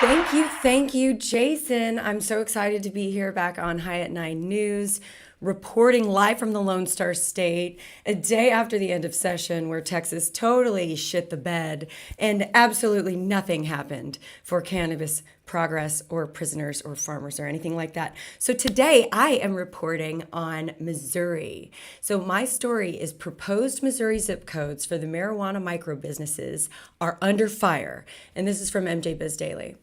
Thank you, Jason. I'm so excited to be here back on High at 9 News, reporting live from the Lone Star State, a day after the end of session where Texas totally shit the bed and absolutely nothing happened for cannabis progress or prisoners or farmers or anything like that. So today I am reporting on Missouri. So my story is proposed Missouri zip codes for the marijuana micro businesses are under fire. And this is from MJ Biz Daily.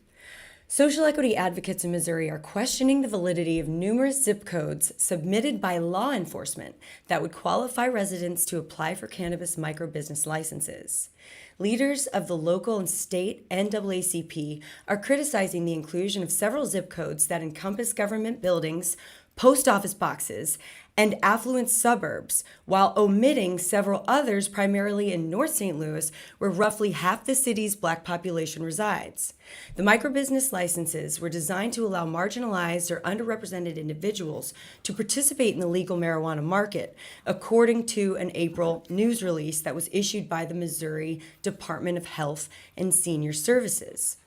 Social equity advocates in Missouri are questioning the validity of numerous zip codes submitted by law enforcement that would qualify residents to apply for cannabis microbusiness licenses. Leaders of the local and state NAACP are criticizing the inclusion of several zip codes that encompass government buildings, post office boxes, and affluent suburbs, while omitting several others primarily in North St. Louis, where roughly half the city's Black population resides. The microbusiness licenses were designed to allow marginalized or underrepresented individuals to participate in the legal marijuana market, according to an April news release that was issued by the Missouri Department of Health and Senior Services.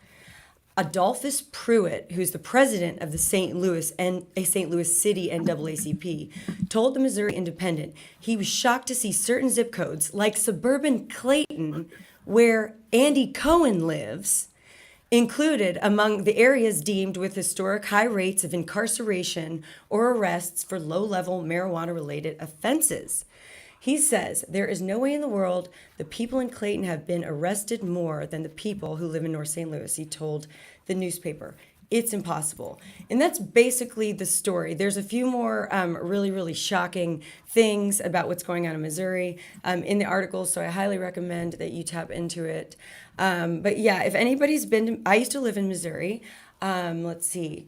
Adolphus Pruitt, who's the president of the St. Louis City NAACP, told the Missouri Independent he was shocked to see certain zip codes, like suburban Clayton, where Andy Cohen lives, included among the areas deemed with historic high rates of incarceration or arrests for low-level marijuana-related offenses. He says there is no way in the world the people in Clayton have been arrested more than the people who live in North St. Louis, he told the newspaper. It's impossible. And that's basically the story. There's a few more really, really shocking things about what's going on in Missouri in the article, so I highly recommend that you tap into it. But yeah, if anybody's been I used to live in Missouri. Let's see,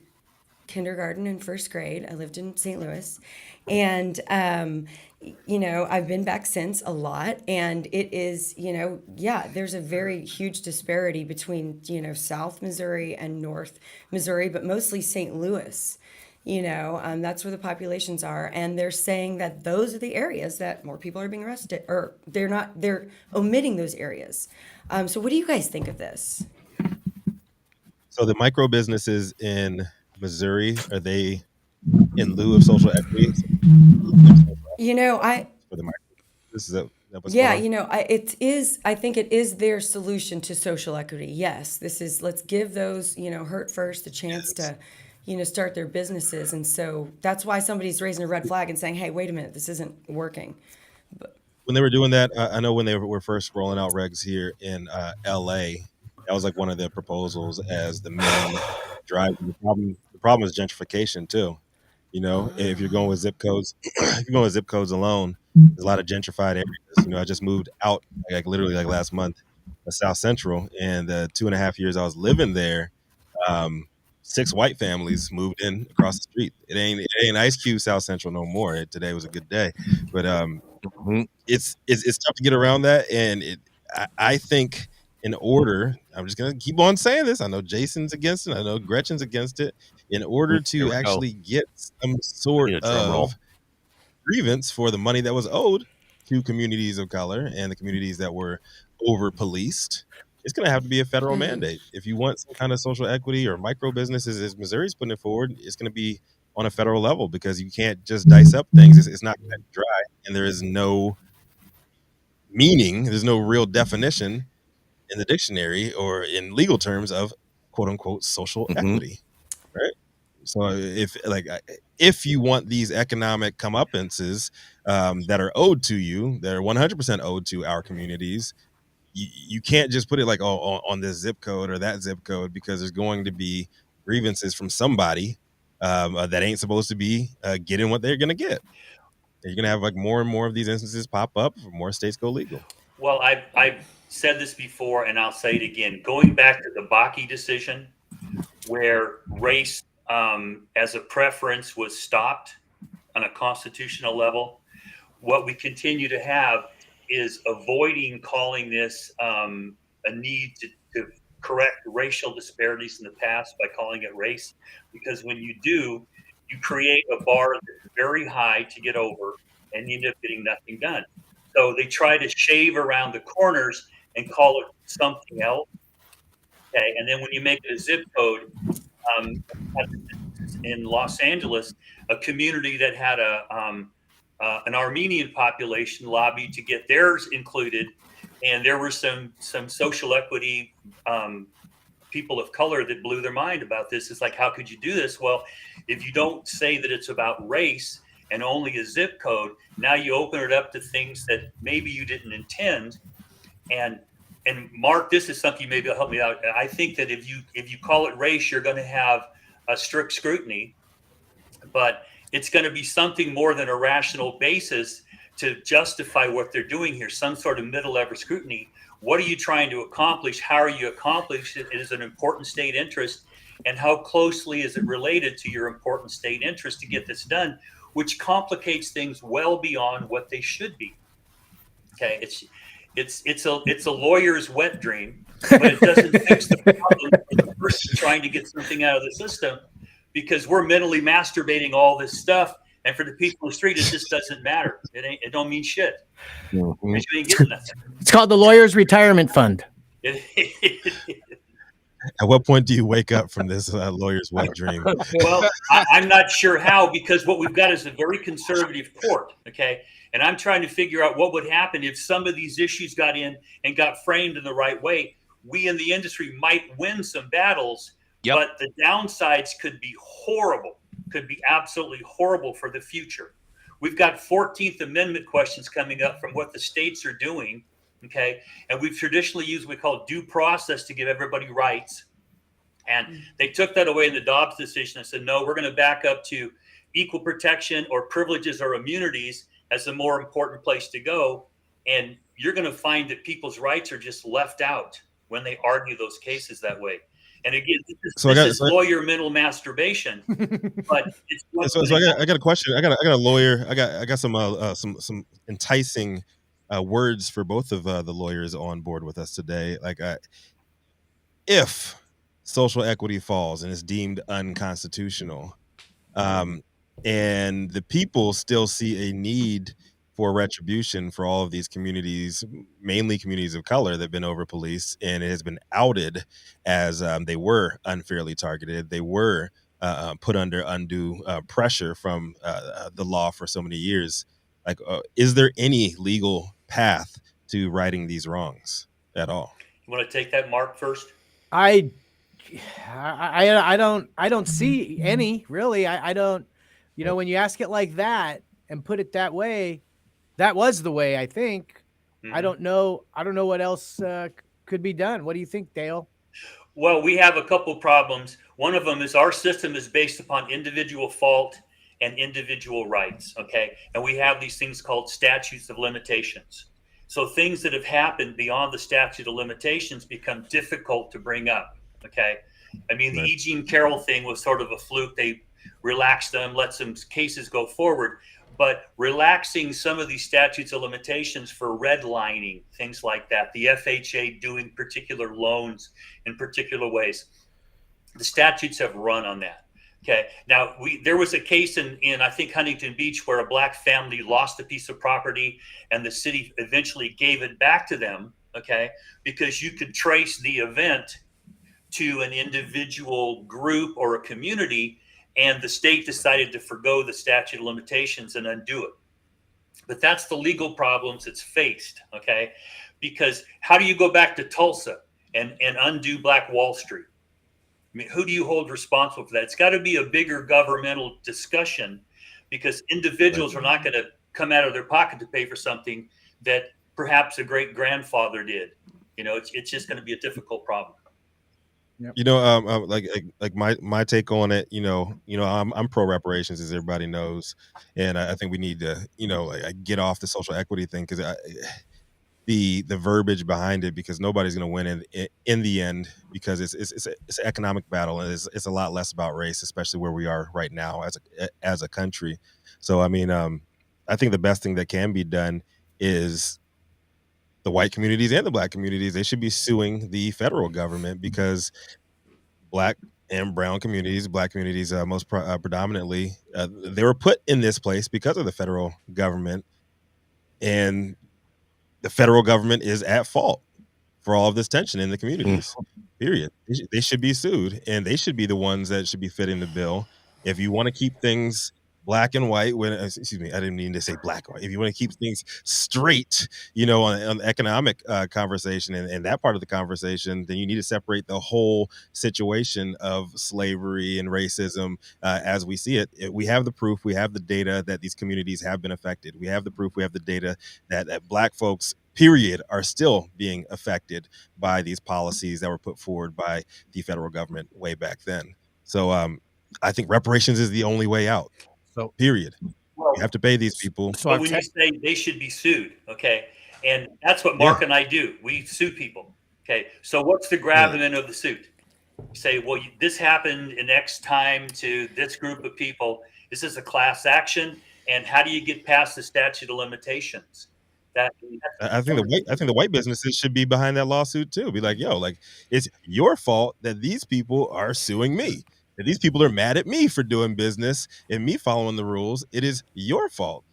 kindergarten and first grade. I lived in St. Louis. And I've been back since a lot, and it is, there's a very huge disparity between, South Missouri and North Missouri, but mostly St. Louis, that's where the populations are. And they're saying that those are the areas that more people are being arrested, or they're omitting those areas. So what do you guys think of this? So the micro businesses in Missouri, are they in lieu of social equity? You know, For the micro businesses, is that what's yeah, going on? you know, I think it is their solution to social equity. Yes, let's give those, hurt first a chance to, start their businesses. And so that's why somebody's raising a red flag and saying, hey, wait a minute, this isn't working. When they were doing that, I know when they were first rolling out regs here in LA, that was like one of the proposals as the main drive. The problem is gentrification too. If you're going with zip codes, if you're going with zip codes alone, there's a lot of gentrified areas. I just moved out like literally like last month to South Central, and the 2.5 years I was living there, 6 white families moved in across the street. It ain't Ice Cube South Central no more. Today was a good day, but it's tough to get around that, and I think in order, I'm just gonna keep on saying this. I know Jason's against it. I know Gretchen's against it. In order to actually get some sort of grievance for the money that was owed to communities of color and the communities that were over policed, it's going to have to be a federal mandate. If you want some kind of social equity or micro businesses, as Missouri's putting it forward, it's going to be on a federal level, because you can't just dice up things. It's not cut and dry, and there is no meaning. There's no real definition in the dictionary or in legal terms of quote unquote social equity, right? So if you want these economic comeuppances that are owed to you, that are 100% owed to our communities, you can't just put it like on this zip code or that zip code, because there's going to be grievances from somebody that ain't supposed to be getting what they're going to get. You're going to have like more and more of these instances pop up, more states go legal. Well, I've said this before, and I'll say it again. Going back to the Bakke decision, where race as a preference was stopped on a constitutional level, what we continue to have is avoiding calling this a need to correct racial disparities in the past by calling it race, because when you do, you create a bar that's very high to get over, and you end up getting nothing done. So they try to shave around the corners and call it something else. Okay, and then when you make it a zip code, in Los Angeles, a community that had an Armenian population lobbied to get theirs included, and there were some social equity people of color that blew their mind about this. It's like, how could you do this? Well, if you don't say that it's about race and only a zip code, now you open it up to things that maybe you didn't intend. And Mark, this is something maybe will help me out. I think that if you call it race, you're going to have a strict scrutiny, but it's going to be something more than a rational basis to justify what they're doing here, some sort of middle level scrutiny. What are you trying to accomplish? How are you accomplishing it? It is an important state interest, and how closely is it related to your important state interest to get this done, which complicates things well beyond what they should be. Okay, it's a lawyer's wet dream, but it doesn't fix the problem of the person trying to get something out of the system, because we're mentally masturbating all this stuff, and for the people on the street, it just doesn't matter. It don't mean shit. You ain't getting nothing. It's called the lawyer's retirement fund. At what point do you wake up from this lawyer's wet dream? Well, I'm not sure how, because what we've got is a very conservative court, okay? And I'm trying to figure out what would happen if some of these issues got in and got framed in the right way. We in the industry might win some battles, but the downsides could be horrible, could be absolutely horrible for the future. We've got 14th Amendment questions coming up from what the states are doing, okay? And we've traditionally used what we call due process to give everybody rights. And they took that away in the Dobbs decision and said, no, we're going to back up to equal protection or privileges or immunities as a more important place to go. And you're going to find that people's rights are just left out when they argue those cases that way. And again, this is lawyer mental masturbation. But I got a question. I got a lawyer. I got some enticing words for both of the lawyers on board with us today. Like, if social equity falls and is deemed unconstitutional, and the people still see a need for retribution for all of these communities, mainly communities of color, that have been over policed, and it has been outed as they were unfairly targeted. They were put under undue pressure from the law for so many years. Like, is there any legal path to righting these wrongs at all? You want to take that, Mark, first? I don't see any, really. I don't, when you ask it like that and put it that way, that was the way, I think. Mm-hmm. I don't know what else could be done. What do you think, Dale? Well, we have a couple problems. One of them is our system is based upon individual fault and individual rights. Okay. And we have these things called statutes of limitations. So things that have happened beyond the statute of limitations become difficult to bring up. Okay. I mean, the E. Jean Carroll thing was sort of a fluke. They relaxed them, let some cases go forward. But relaxing some of these statutes of limitations for redlining, things like that, the FHA doing particular loans in particular ways, the statutes have run on that. Okay. Now, there was a case in I think Huntington Beach where a black family lost a piece of property and the city eventually gave it back to them. Okay, because you could trace the event to an individual group or a community, and the state decided to forgo the statute of limitations and undo it. But that's the legal problems it's faced. Okay, because how do you go back to Tulsa and undo Black Wall Street? I mean, who do you hold responsible for that? It's got to be a bigger governmental discussion, because individuals are not going to come out of their pocket to pay for something that perhaps a great grandfather did. It's just going to be a difficult problem. Yep. Like my take on it, I'm pro reparations, as everybody knows, and I think we need to, get off the social equity thing, because the verbiage behind it, because nobody's going to win in the end, because it's an economic battle, and it's a lot less about race, especially where we are right now as a country. So I mean, I think the best thing that can be done is the white communities and the black communities, they should be suing the federal government, because black and brown communities, black communities most predominantly, they were put in this place because of the federal government, and the federal government is at fault for all of this tension in the communities. Period. They should be sued, and they should be the ones that should be fitting the bill. If you want to keep things black and white, I didn't mean to say black and white. If you want to keep things straight, on the economic conversation and that part of the conversation, then you need to separate the whole situation of slavery and racism as we see it. We have the proof, we have the data that these communities have been affected. We have the proof, we have the data that black folks, period, are still being affected by these policies that were put forward by the federal government way back then. So I think reparations is the only way out. So, period. Well, you have to pay these people. So when you say they should be sued, okay, and that's what Mark and I do. We sue people. Okay, so what's the gravamen of the suit? You say, well, this happened in X time to this group of people. This is a class action, and how do you get past the statute of limitations? I think the white businesses should be behind that lawsuit too. Be like, it's your fault that these people are suing me. That these people are mad at me for doing business and me following the rules. It is your fault.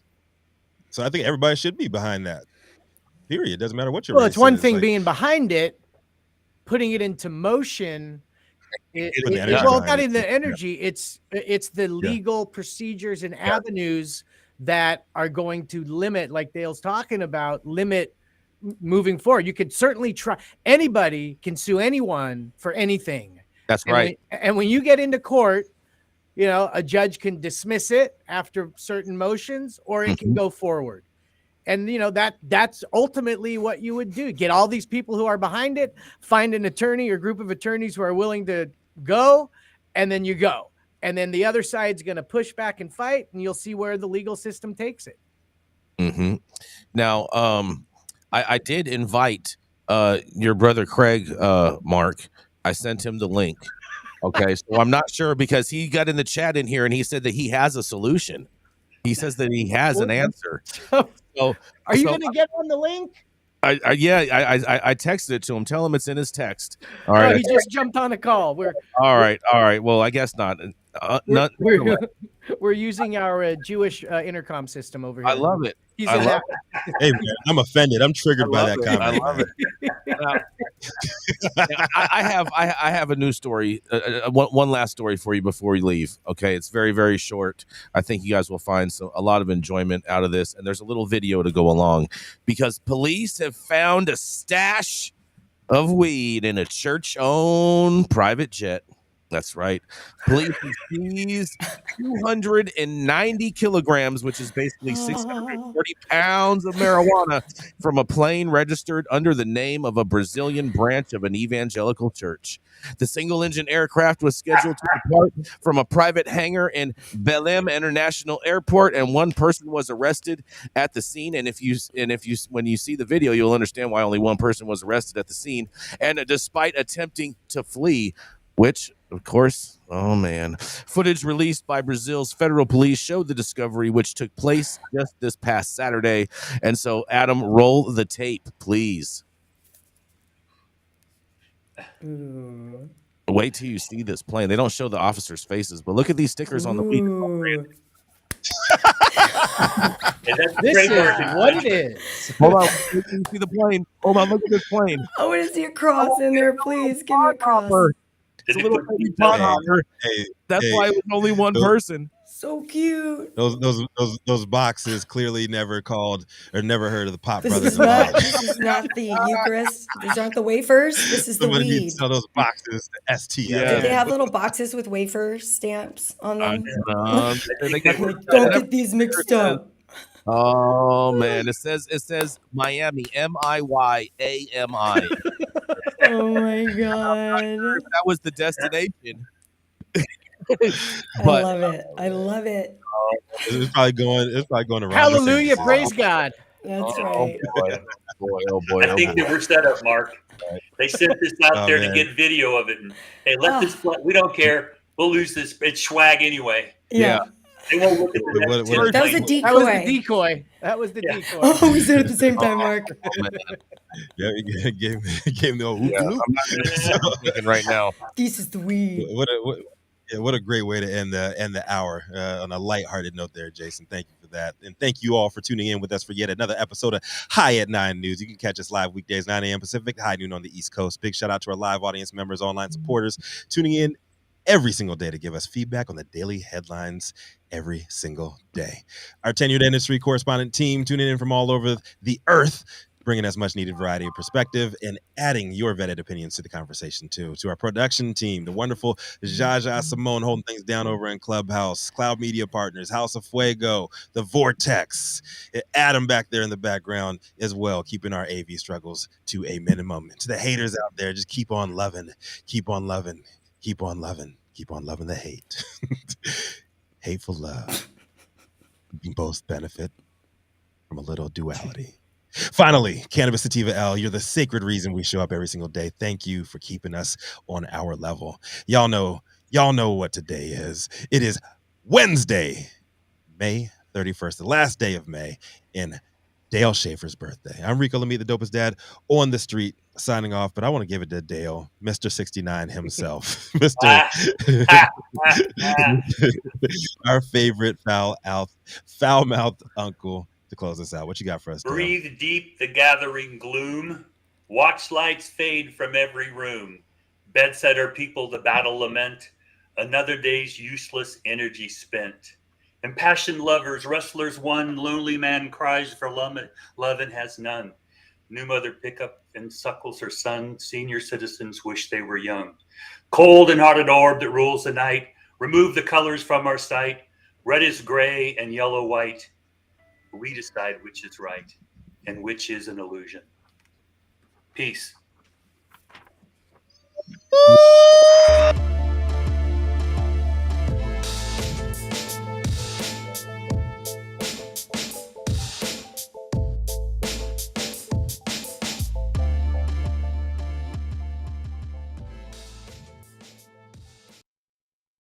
So I think everybody should be behind that. Period. Doesn't matter what your race it's one is. thing being behind it, putting it into motion. Not in the energy. It's the legal procedures and avenues that are going to limit, like Dale's talking about, moving forward. You could certainly try. Anybody can sue anyone for anything. That's right. And when you get into court, a judge can dismiss it after certain motions, or it can go forward. And, that's ultimately what you would do. Get all these people who are behind it, find an attorney or group of attorneys who are willing to go, and then you go. And then the other side's going to push back and fight, and you'll see where the legal system takes it. Mm-hmm. Now, I did invite your brother Craig, Mark. I sent him the link. Okay, so I'm not sure, because he got in the chat in here and he said that he has a solution. He says that he has an answer. So, are you going to get on the link? I texted it to him. Tell him it's in his text. All right. He just jumped on a call. All right. Well, I guess not. We're using our Jewish intercom system over here. I love it. He's I in love that. Hey, man, I'm offended. I'm triggered by that comment. I love it. I have a news story. One last story for you before we leave. Okay, it's very, very short. I think you guys will find a lot of enjoyment out of this, and there's a little video to go along because police have found a stash of weed in a church-owned private jet. That's right. Police seized 290 kilograms, which is basically 640 pounds of marijuana from a plane registered under the name of a Brazilian branch of an evangelical church. The single-engine aircraft was scheduled to depart from a private hangar in Belém International Airport, and one person was arrested at the scene. And when you see the video, you'll understand why only one person was arrested at the scene. And despite attempting to flee, which, of course, oh man, footage released by Brazil's federal police showed the discovery, which took place just this past Saturday. And so, Adam, roll the tape, please. Wait till you see this plane. They don't show the officers' faces, but look at these stickers on the weed. This is what it is. Hold on, you see the plane. Hold on, look at this plane. I want to see a cross in there, please. Give me a cross. It's a little baby pot hopper. That's why it was only one person. So cute. Those boxes clearly never called or never heard of the Pot Brothers. This is not the Eucharist. These aren't the wafers. This is the Somebody weed. needs to sell those boxes to STL. Yeah. Did they have little boxes with wafer stamps on them? Don't get these mixed up. Oh man, it says Miami, MIYAMI. Oh my god, that was the destination. But, I love it. It's probably going around. Hallelujah, praise God. That's right. Oh boy. I think they were set up, Mark. They sent this out there to get video of it. And hey, let this play. We don't care. We'll lose this. It's swag anyway. Yeah. They won't look at the That was a decoy. That was the decoy. Oh, we said it at the same time, Mark. Yeah, gave me the old I'm not thinking right now. This is the weed. What a great way to end the hour on a lighthearted note there, Jason. Thank you for that. And thank you all for tuning in with us for yet another episode of High at 9 News. You can catch us live weekdays, 9 a.m. Pacific, high noon on the East Coast. Big shout out to our live audience members, online supporters, tuning in every single day to give us feedback on the daily headlines every single day. Our tenured industry correspondent team tuning in from all over the earth, bringing us much needed variety of perspective and adding your vetted opinions to the conversation too. To our production team, the wonderful Jaja Simone holding things down over in Clubhouse, Cloud Media Partners, House of Fuego, The Vortex, Adam back there in the background as well, keeping our AV struggles to a minimum. To the haters out there, just keep on loving, keep on loving, keep on loving, keep on loving the hate. Hateful love. We can both benefit from a little duality. Finally, Cannabis Sativa L, you're the sacred reason we show up every single day. Thank you for keeping us on our level. Y'all know what today is. It is Wednesday, May 31st, the last day of May, and Dale Schaefer's birthday. I'm Rico Lamitte, the dopest dad on the street, signing off, but I want to give it to Dale, Mr. 69 himself. Our favorite foul-mouthed uncle, to close us out. What you got for us, Dale? Breathe deep the gathering gloom. Watch lights fade from every room. Bedside our people the battle lament. Another day's useless energy spent. Impassioned lovers, wrestlers one. Lonely man cries for love and has none. New mother pick up and suckles her son. Senior citizens wish they were young. Cold and hearted orb that rules the night. Remove the colors from our sight. Red is gray and yellow white. We decide which is right and which is an illusion. Peace.